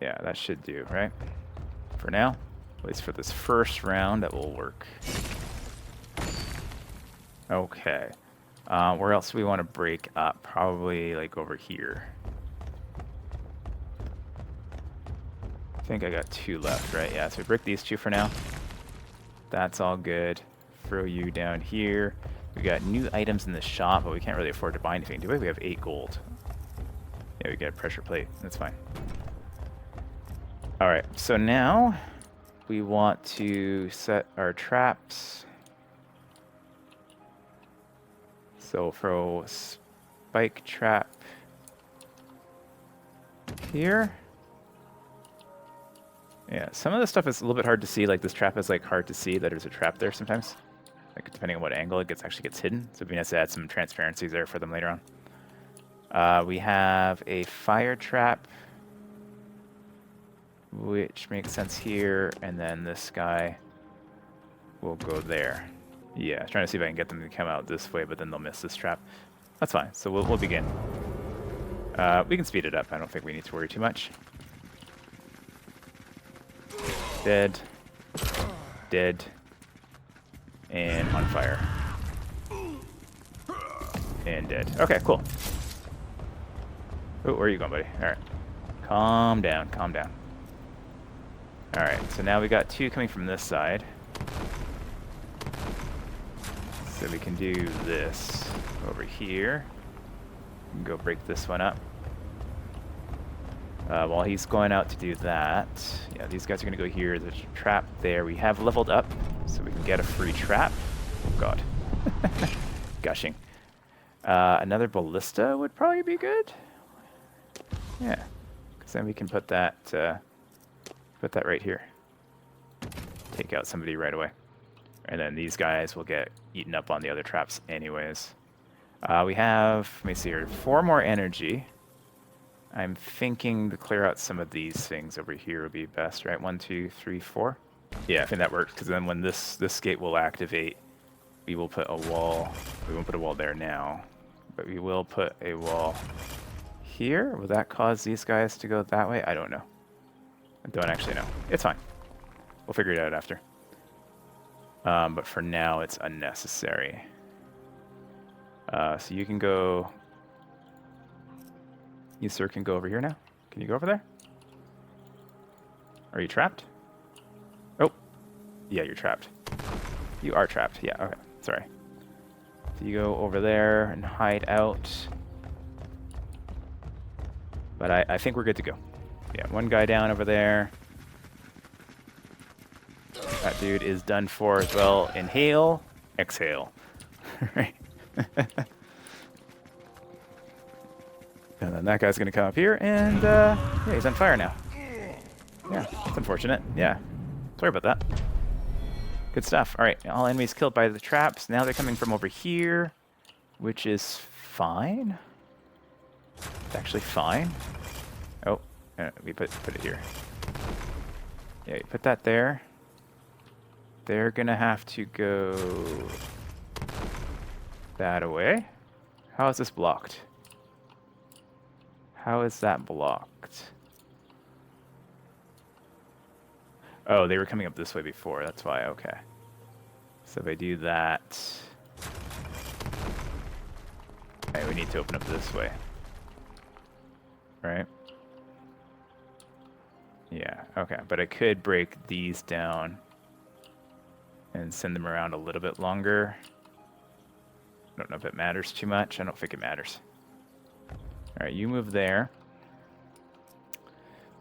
Yeah, that should do, right? For now, at least for this first round, that will work. Okay. Where else do we want to break up? Probably like over here. think I got 2 left, right? Yeah, so we break these 2 for now. That's all good. Throw you down here. We got new items in the shop, but we can't really afford to buy anything, do we? We have 8 gold. Yeah, we get a pressure plate. That's fine. Alright, so now we want to set our traps. So throw spike trap here. Yeah, some of the stuff is a little bit hard to see. Like this trap is like hard to see that there's a trap there sometimes. Like depending on what angle it actually gets hidden. So it'd be nice to add some transparency there for them later on. We have a fire trap, which makes sense here, and then this guy will go there. Yeah, trying to see if I can get them to come out this way, but then they'll miss this trap. That's fine. So we'll begin. We can speed it up. I don't think we need to worry too much. Dead. Dead. And on fire. And dead. Okay, cool. Oh, where are you going, buddy? Alright. Calm down, calm down. Alright, so now we got 2 coming from this side. So we can do this over here. We can go break this one up. While he's going out to do that, yeah, these guys are going to go here. There's a trap there. We have leveled up, so we can get a free trap. Oh, God. Gushing. Another ballista would probably be good. Yeah, because then we can put that right here. Take out somebody right away. And then these guys will get eaten up on the other traps anyways. We have, let me see here, 4 more energy. I'm thinking to clear out some of these things over here would be best, right? 1, 2, 3, 4. Yeah, I think that works, because then when this gate will activate, we will put a wall. We won't put a wall there now, but we will put a wall here. Will that cause these guys to go that way? I don't know. I don't actually know. It's fine. We'll figure it out after. But for now, it's unnecessary. So you can go... You, sir, can go over here now. Can you go over there? Are you trapped? Oh. Yeah, you're trapped. You are trapped. Yeah, okay. Sorry. So you go over there and hide out. But I think we're good to go. Yeah, 1 guy down over there. That dude is done for as well. Inhale, exhale. Right. And then that guy's going to come up here, and yeah, he's on fire now. Yeah, it's unfortunate. Yeah, sorry about that. Good stuff. All right, all enemies killed by the traps. Now they're coming from over here, which is fine. It's actually fine. Oh, we put it here. Yeah, you put that there. They're going to have to go that away. How is this blocked? How is that blocked? Oh, they were coming up this way before. That's why. Okay. So if I do that... Okay, we need to open up this way. Right? Yeah, okay. But I could break these down and send them around a little bit longer. I don't know if it matters too much. I don't think it matters. Alright, you move there.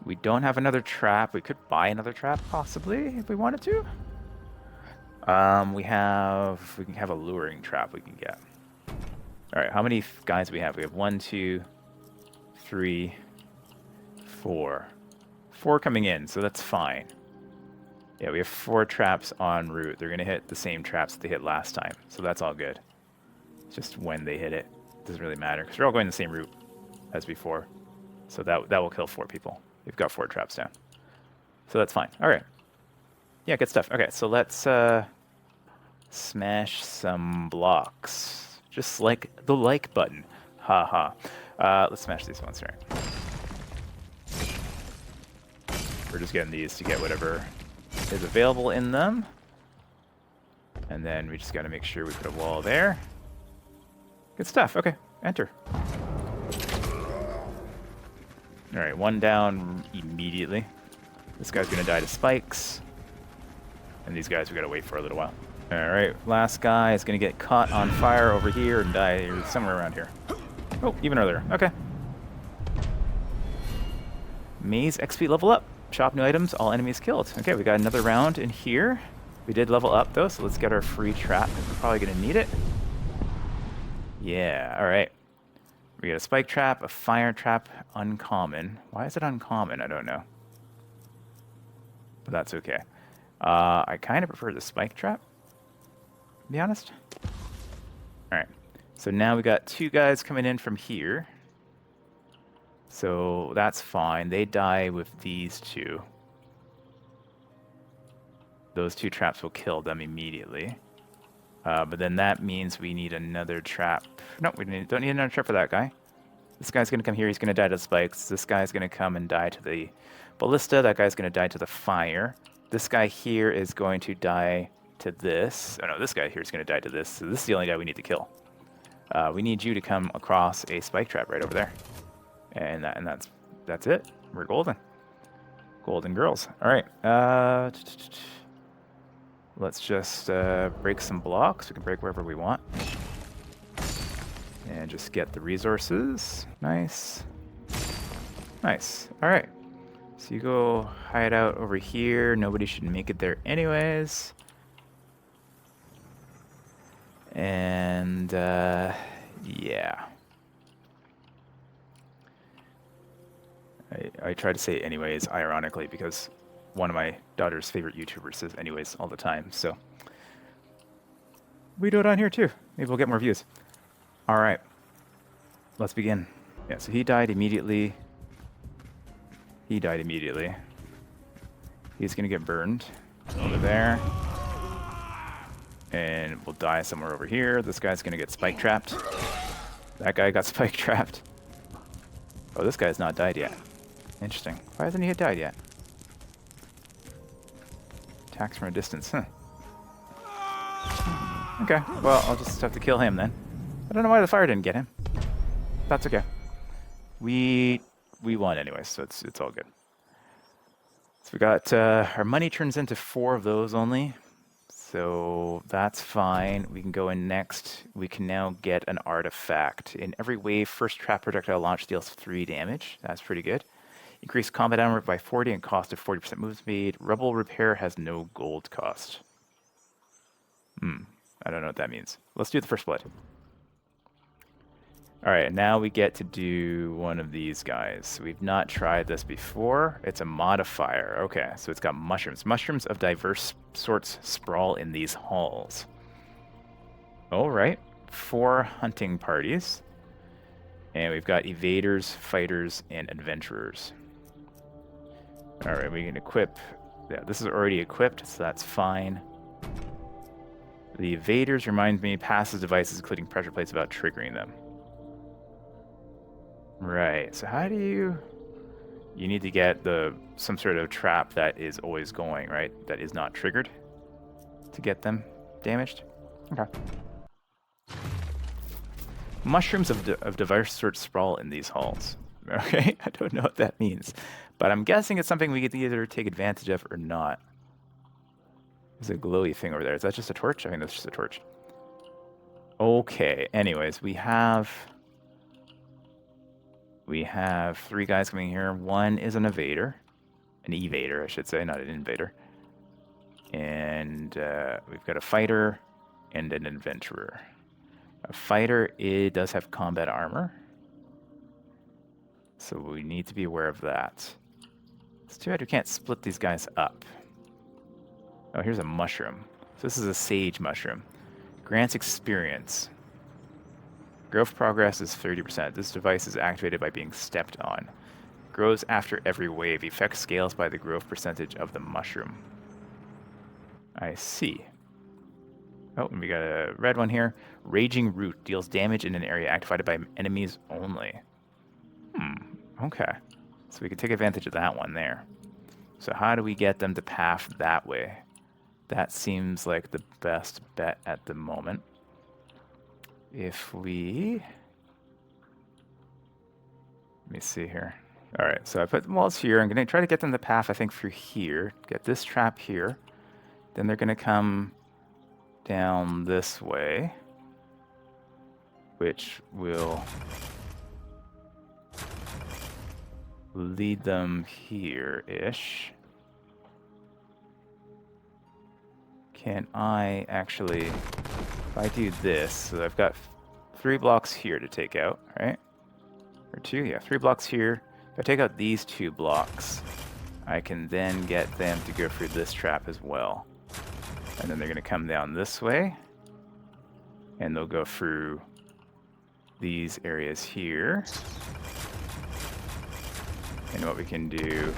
We don't have another trap. We could buy another trap, possibly, if we wanted to. We can have a luring trap we can get. Alright, how many guys do we have? We have 1, 2, 3, 4. 4 coming in, so that's fine. Yeah, we have 4 traps en route. They're going to hit the same traps that they hit last time, so that's all good. It's just when they hit it. Doesn't really matter, because we're all going the same route as before. So that will kill 4 people. We've got 4 traps down. So that's fine. All right. Yeah, good stuff. Okay, so let's smash some blocks. Just like the like button. Haha. Let's smash these ones, right? We're just getting these to get whatever is available in them. And then we just got to make sure we put a wall there. Good stuff. Okay, enter. All right, 1 down immediately. This guy's gonna die to spikes. And these guys we gotta wait for a little while. Alright, last guy is gonna get caught on fire over here and die somewhere around here. Oh, even earlier. Okay. Maze XP level up. Shop new items, all enemies killed. Okay, we got another round in here. We did level up though, so let's get our free trap. We're probably gonna need it. Yeah, alright. We got a spike trap, a fire trap, uncommon. Why is it uncommon? I don't know. But that's okay. I kind of prefer the spike trap, to be honest. Alright, so now we got 2 guys coming in from here. So that's fine. They die with these 2. Those 2 traps will kill them immediately. But then that means we need another trap. No, we don't need another trap for that guy. This guy's going to come here. He's going to die to spikes. This guy's going to come and die to the ballista. That guy's going to die to the fire. This guy here is going to die to this. Oh no, this guy here is going to die to this. So this is the only guy we need to kill. We need you to come across a spike trap right over there. And that's it. We're golden. Golden girls. All right. Let's just break some blocks. We can break wherever we want. And just get the resources. Nice. Nice. All right. So you go hide out over here. Nobody should make it there anyways. And yeah. I try to say anyways, ironically, because one of my daughter's favorite YouTubers says anyways all the time. So we do it on here too. Maybe we'll get more views. All right. Let's begin. Yeah, so he died immediately. He died immediately. He's going to get burned over there. And we'll die somewhere over here. This guy's going to get spike trapped. That guy got spike trapped. Oh, this guy's not died yet. Interesting. Why hasn't he died yet? Attacks from a distance, huh? Okay, well, I'll just have to kill him then. I don't know why the fire didn't get him. That's okay. We won anyway, so it's all good. So we got our money turns into 4 of those only, so that's fine. We can go in next. We can now get an artifact. In every wave, first trap projectile launch deals 3 damage. That's pretty good. Increase combat armor by 40 and cost of 40% move speed. Rebel repair has no gold cost. I don't know what that means. Let's do the first blood. All right, now we get to do one of these guys. We've not tried this before. It's a modifier. Okay, so it's got mushrooms. Mushrooms of diverse sorts sprawl in these halls. All right, 4 hunting parties. And we've got evaders, fighters, and adventurers. All right, we can equip. Yeah, this is already equipped, so that's fine. The evaders remind me passes devices, including pressure plates, about triggering them. Right, so how do you need to get some sort of trap that is always going, right? That is not triggered to get them damaged? Okay. Mushrooms of diverse sorts sprawl in these halls. Okay, I don't know what that means. But I'm guessing it's something we get to either take advantage of or not. There's a glowy thing over there. Is that just a torch? I think that's just a torch. Okay, anyways, we have 3 guys coming here. One is an evader. An evader, I should say, not an invader. And we've got a fighter and an adventurer. A fighter, it does have combat armor. So we need to be aware of that. It's too bad we can't split these guys up. Oh, here's a mushroom. So this is a sage mushroom. Grants experience. Growth progress is 30%. This device is activated by being stepped on. Grows after every wave. Effect scales by the growth percentage of the mushroom. I see. Oh, and we got a red one here. Raging Root deals damage in an area activated by enemies only. Okay. So we can take advantage of that one there. So how do we get them to path that way? That seems like the best bet at the moment. If we... Let me see here. Alright, so I put the walls here. I'm going to try to get them the path, I think, through here. Get this trap here. Then they're going to come down this way, which will lead them here-ish. Can I actually, if I do this, so I've got 3 blocks here to take out, right? Or 2, yeah, 3 blocks here. If I take out these 2 blocks, I can then get them to go through this trap as well. And then they're going to come down this way, and they'll go through these areas here. And what we can do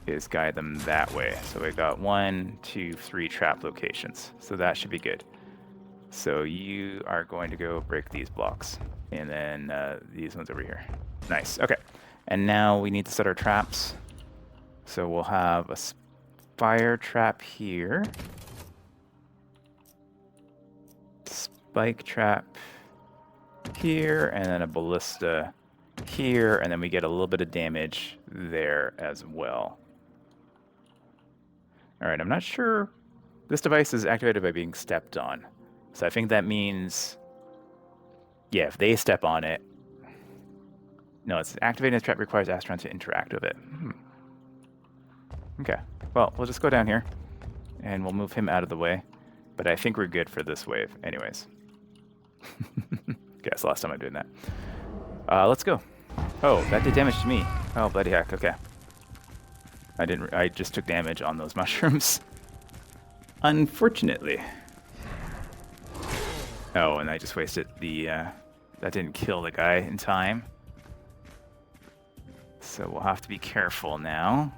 is guide them that way. So we got 1, 2, 3 trap locations. So that should be good. So you are going to go break these blocks. And then these ones over here. Nice. Okay. And now we need to set our traps. So we'll have a fire trap here. Spike trap here. And then a ballista here. And then we get a little bit of damage there as well. Alright, I'm not sure. This device is activated by being stepped on. So I think that means, yeah, if they step on it. No, it's activating the trap requires Astron to interact with it. Okay, well, we'll just go down here. And we'll move him out of the way. But I think we're good for this wave anyways. Okay, that's the last time I'm doing that. Let's go. Oh, that did damage to me. Oh, bloody heck, okay. I just took damage on those mushrooms. Unfortunately. Oh, and I just wasted the, that didn't kill the guy in time. So we'll have to be careful now.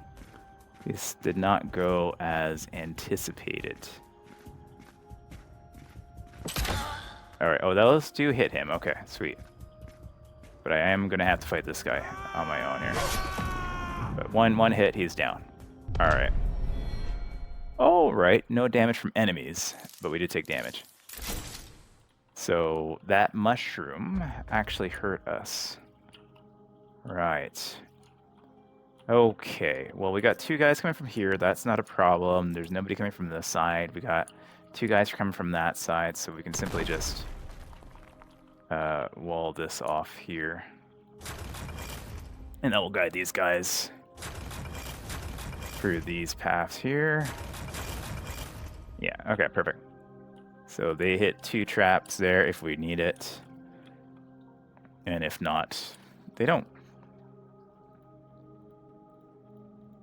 This did not go as anticipated. Alright, oh, those do hit him. Okay, sweet. But I am going to have to fight this guy on my own here. But one hit, he's down. Alright. Alright, no damage from enemies, but we did take damage. So that mushroom actually hurt us. Right. Okay, well, we got 2 guys coming from here. That's not a problem. There's nobody coming from this side. We got 2 guys coming from that side, so we can simply just wall this off here. And that will guide these guys through these paths here. Yeah, okay, perfect. So they hit 2 traps there if we need it. And if not, they don't.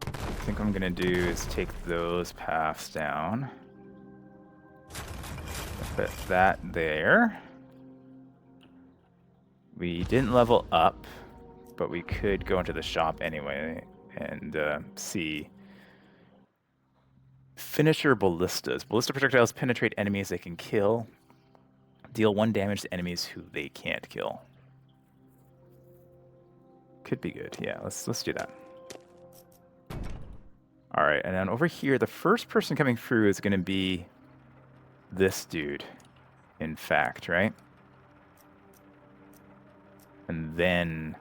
I think what I'm going to do is take those paths down. Put that there. We didn't level up, but we could go into the shop anyway and see. Finisher ballistas. Ballista projectiles penetrate enemies they can kill. Deal 1 damage to enemies who they can't kill. Could be good. Yeah, let's do that. All right, and then over here, the first person coming through is going to be this dude, in fact, right? And then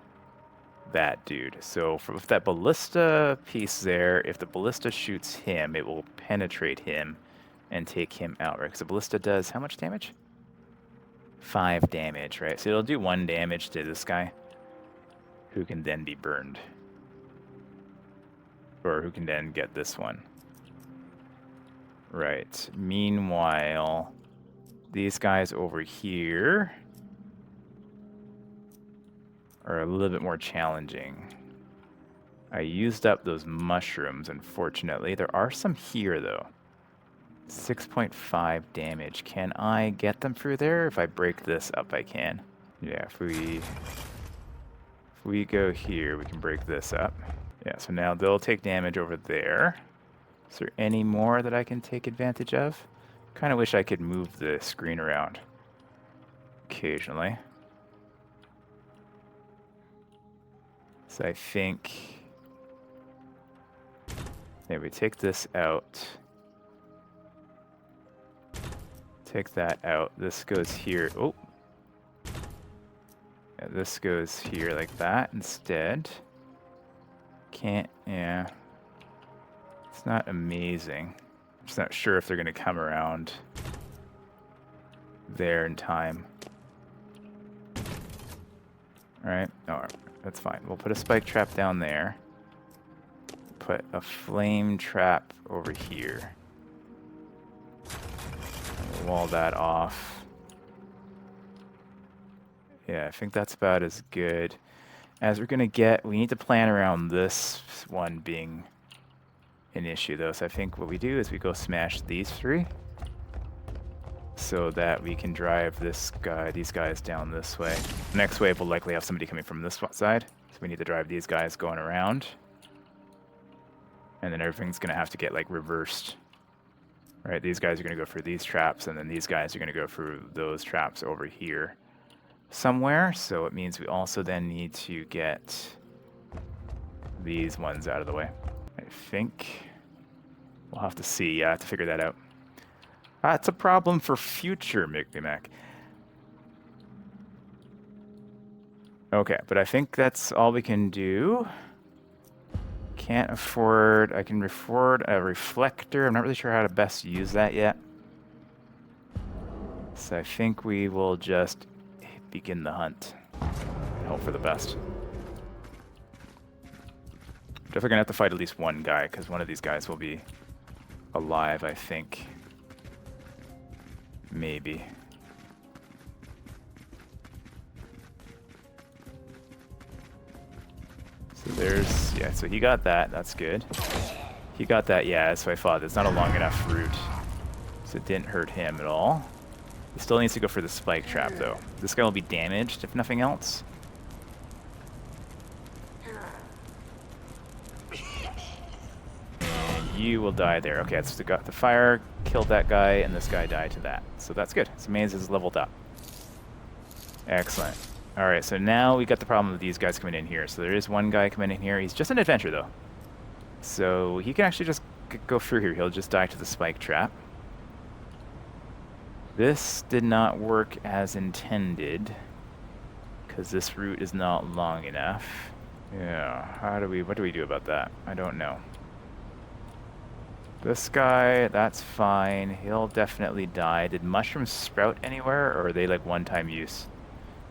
that dude. So with that ballista piece there, if the ballista shoots him, it will penetrate him and take him out, right? Because the ballista does how much damage? 5 damage, right? So it'll do 1 damage to this guy, who can then be burned. Or who can then get this one. Right. Meanwhile, these guys over here are a little bit more challenging. I used up those mushrooms, unfortunately. There are some here, though. 6.5 damage. Can I get them through there? If I break this up, I can. Yeah, if we go here, we can break this up. Yeah, so now they'll take damage over there. Is there any more that I can take advantage of? Kind of wish I could move the screen around occasionally. So I think, yeah, we take this out. Take that out. This goes here. Oh. Yeah, this goes here like that instead. Can't, yeah. It's not amazing. I'm just not sure if they're going to come around there in time. Alright, alright, that's fine. We'll put a spike trap down there. Put a flame trap over here. We'll wall that off. Yeah, I think that's about as good as we're gonna get. We need to plan around this one being an issue though. So I think what we do is we go smash these three so that we can drive these guys down this way. Next wave will likely have somebody coming from this side. So we need to drive these guys going around. And then everything's gonna have to get like reversed. Right, these guys are gonna go through these traps, and then these guys are gonna go through those traps over here somewhere. So it means we also then need to get these ones out of the way. I think we'll have to see, to figure that out. That's a problem for future Mac. Okay, but I think that's all we can do. Can't afford, I can afford a reflector. I'm not really sure how to best use that yet. So I think we will just begin the hunt and hope for the best. Definitely gonna have to fight at least one guy, because one of these guys will be alive, I think. Maybe. So there's, yeah, so he got that, that's good. He got that, yeah, that's what I thought. It's not a long enough route, so it didn't hurt him at all. He still needs to go for the spike trap, though. This guy will be damaged, if nothing else. And you will die there. Okay, it's the fire killed that guy, and this guy died to that. So that's good. So Maze is leveled up. Excellent. Alright, so now we got the problem of these guys coming in here. So there is one guy coming in here. He's just an adventurer, though. So he can actually just go through here. He'll just die to the spike trap. This did not work as intended, because this route is not long enough. Yeah, what do we do about that? I don't know. This guy, that's fine. He'll definitely die. Did mushrooms sprout anywhere, or are they like one-time use?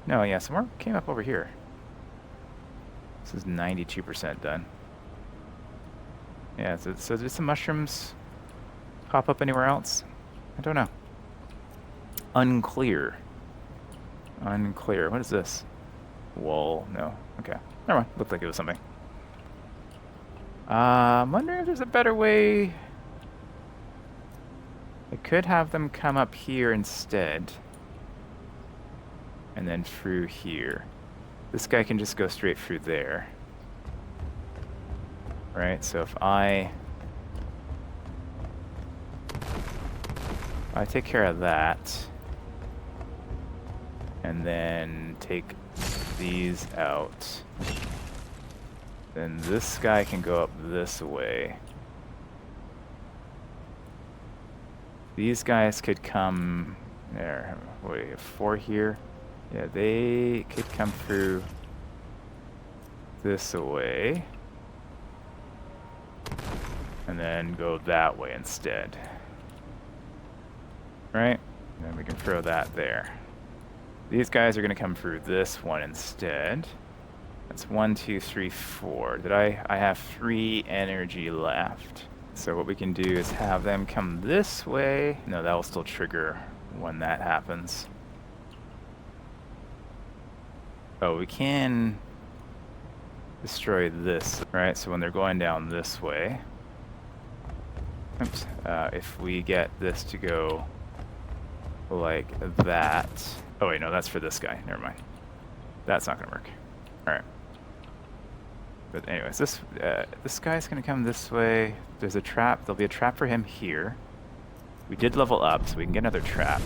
No, yeah, some more came up over here. This is 92% done. Yeah, so did some mushrooms pop up anywhere else? I don't know. Unclear. Unclear. What is this? Wall. No. Okay. Never mind. Looked like it was something. I'm wondering if there's a better way. I could have them come up here instead. And then through here. This guy can just go straight through there. Right? So if I take care of that, and then take these out, then this guy can go up this way. These guys could come there. We have 4 here. Yeah, they could come through this way and then go that way instead. Right? And then we can throw that there. These guys are going to come through this one instead. That's 1, 2, 3, 4. I have 3 energy left. So what we can do is have them come this way. No, that will still trigger when that happens. Oh, we can destroy this, right? So when they're going down this way, oops, if we get this to go like that. Oh wait, no, that's for this guy. Never mind. That's not gonna work. All right. But anyways, this guy's gonna come this way. There's a trap. There'll be a trap for him here. We did level up, so we can get another trap.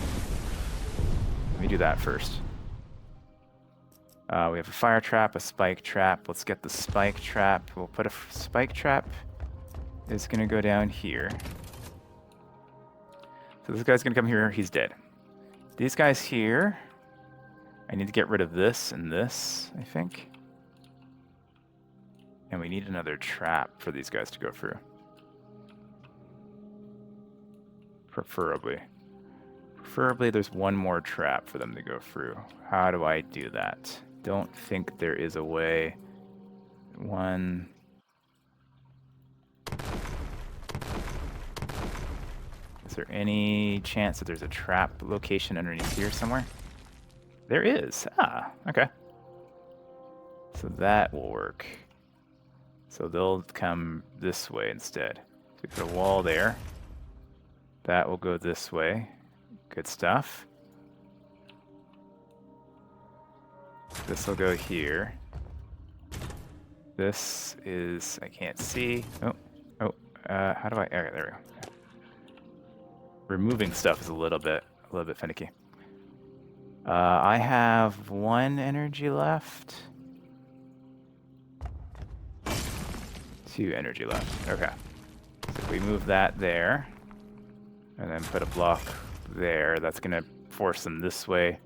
Let me do that first. We have a fire trap, a spike trap. Let's get the spike trap. We'll put a spike trap. It's gonna go down here. So this guy's gonna come here. He's dead. These guys here, I need to get rid of this and this, I think. And we need another trap for these guys to go through. Preferably. Preferably there's one more trap for them to go through. How do I do that? Don't think there is a way. One. Is there any chance that there's a trap location underneath here somewhere? There is. Ah, okay. So that will work. So they'll come this way instead. So we put a wall there. That will go this way. Good stuff. This will go here. This is, I can't see. Oh, how do I, okay, there we go. Removing stuff is a little bit finicky. I have 1 energy left. 2 energy left. Okay. So if we move that there, and then put a block there, that's going to force them this way.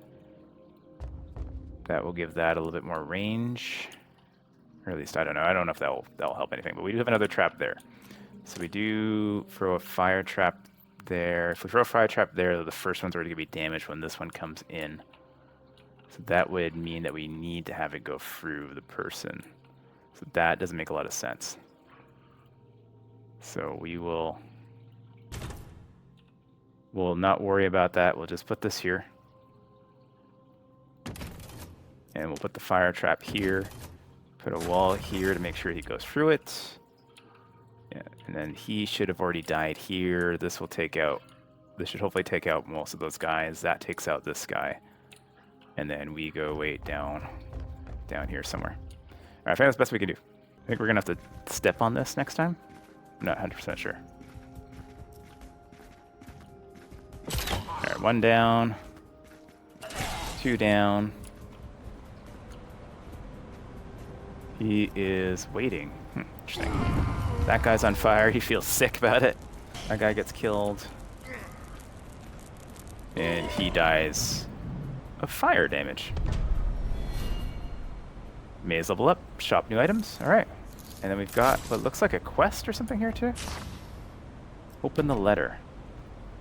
That will give that a little bit more range. Or at least, I don't know. I don't know if that'll help anything, but we do have another trap there. So we do throw a fire trap there. If we throw a fire trap there, the first one's already going to be damaged when this one comes in. So that would mean that we need to have it go through the person. So that doesn't make a lot of sense. So we'll not worry about that. We'll just put this here. And we'll put the fire trap here. Put a wall here to make sure he goes through it. Yeah, and then he should have already died here. This will take out, this should hopefully take out most of those guys. That takes out this guy. And then we go wait down here somewhere. All right, I think that's the best we can do. I think we're gonna have to step on this next time. I'm not 100% sure. All right, 1 down, 2 down. He is waiting. Interesting. That guy's on fire. He feels sick about it. That guy gets killed. And he dies of fire damage. Maze level up. Shop new items. Alright. And then we've got what looks like a quest or something here too. Open the letter.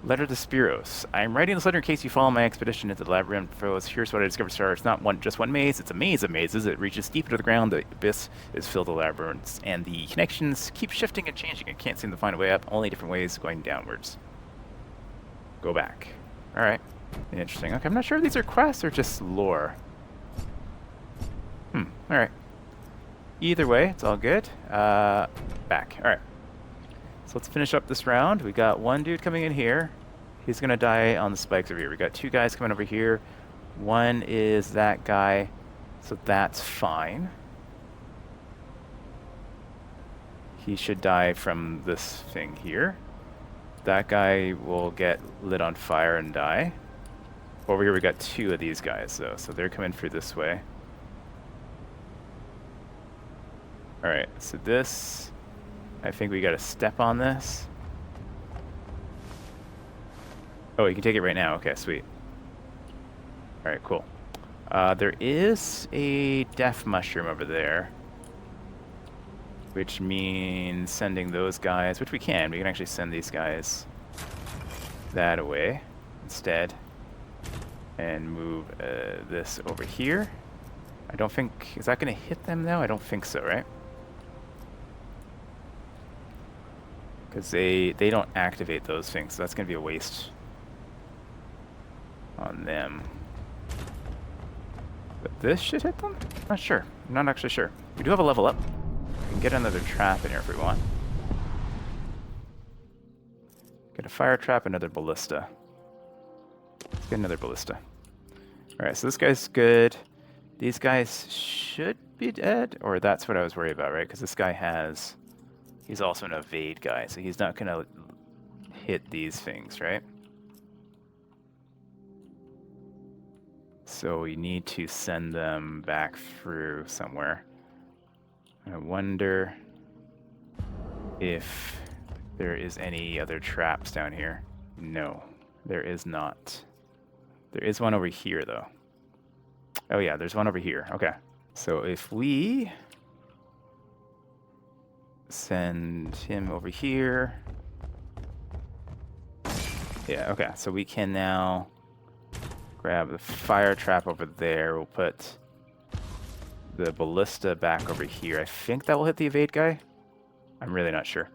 Letter to Spiros. I am writing this letter in case you follow my expedition into the labyrinth. Here's what I discovered, Star. It's not just one maze, it's a maze of mazes. It reaches deep into the ground. The abyss is filled with labyrinths, and the connections keep shifting and changing. I can't seem to find a way up. Only different ways going downwards. Go back. Alright. Interesting. Okay, I'm not sure if these are quests or just lore. Alright. Either way, it's all good. Back. Alright. So let's finish up this round. We got 1 dude coming in here. He's going to die on the spikes over here. We got 2 guys coming over here. 1 is that guy, so that's fine. He should die from this thing here. That guy will get lit on fire and die. Over here we got 2 of these guys though, so they're coming through this way. Alright, so this, I think we gotta step on this. Oh, you can take it right now. Okay, sweet. Alright, cool. There is a death mushroom over there, which means sending those guys, which we can actually send these guys that away instead and move this over here. I don't think, is that gonna hit them though? I don't think so, right? Because they don't activate those things, so that's going to be a waste on them. But this should hit them? Not sure. I'm not actually sure. We do have a level up. We can get another trap in here if we want. Get a fire trap, another ballista. Let's get another ballista. Alright, so this guy's good. These guys should be dead, or that's what I was worried about, right? Because this guy has... He's also an evade guy, so he's not going to hit these things, right? So we need to send them back through somewhere. I wonder if there is any other traps down here. No, there is not. There is one over here, though. Oh yeah, there's one over here. Okay. So if we Send him over here. Yeah, okay, so we can now grab the fire trap over there. We'll put the ballista back over here. I think that will hit the evade guy. I'm really not sure.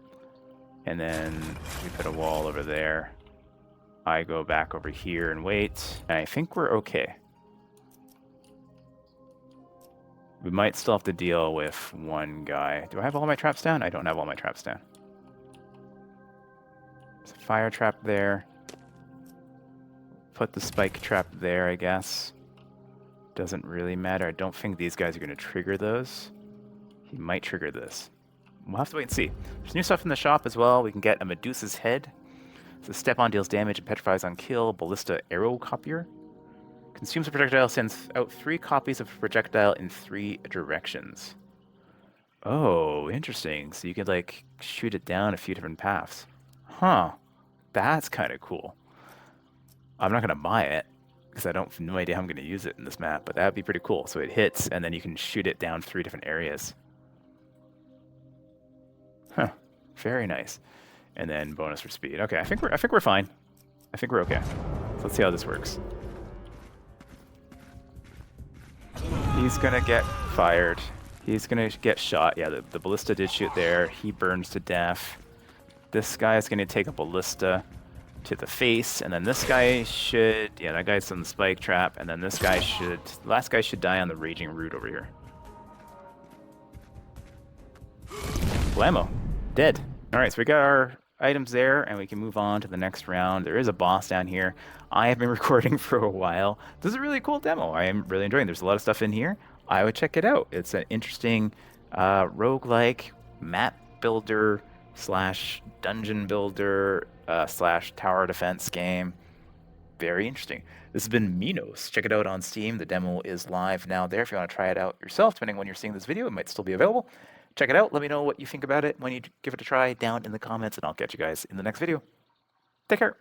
And then we put a wall over there. I go back over here and wait. And I think we're okay. We might still have to deal with one guy. Do I have all my traps down? I don't have all my traps down. There's a fire trap there. Put the spike trap there, I guess. Doesn't really matter. I don't think these guys are going to trigger those. He might trigger this. We'll have to wait and see. There's new stuff in the shop as well. We can get a Medusa's head. So step on deals damage and petrifies on kill. Ballista arrow copier. Consumes a projectile, sends out 3 copies of a projectile in 3 directions. Oh, interesting. So you could like shoot it down a few different paths. Huh. That's kind of cool. I'm not going to buy it because I don't have no idea how I'm going to use it in this map, but that would be pretty cool. So it hits and then you can shoot it down 3 different areas. Huh. Very nice. And then bonus for speed. Okay, I think we're fine. I think we're okay. So let's see how this works. He's gonna get fired. He's gonna get shot. Yeah, the ballista did shoot there. He burns to death. This guy is gonna take a ballista to the face, and then this guy should, yeah, that guy's on the spike trap, and then this guy should, the last guy should die on the raging root over here. Blammo. Dead. Alright, so we got our items there, and we can move on to the next round. There is a boss down here. I have been recording for a while. This is a really cool demo. I am really enjoying it. There's a lot of stuff in here. I would check it out. It's an interesting roguelike map builder slash dungeon builder slash tower defense game. Very interesting. This has been Minos. Check it out on Steam. The demo is live now there. If you want to try it out yourself, depending on when you're seeing this video, it might still be available. Check it out. Let me know what you think about it when you give it a try down in the comments, and I'll catch you guys in the next video. Take care.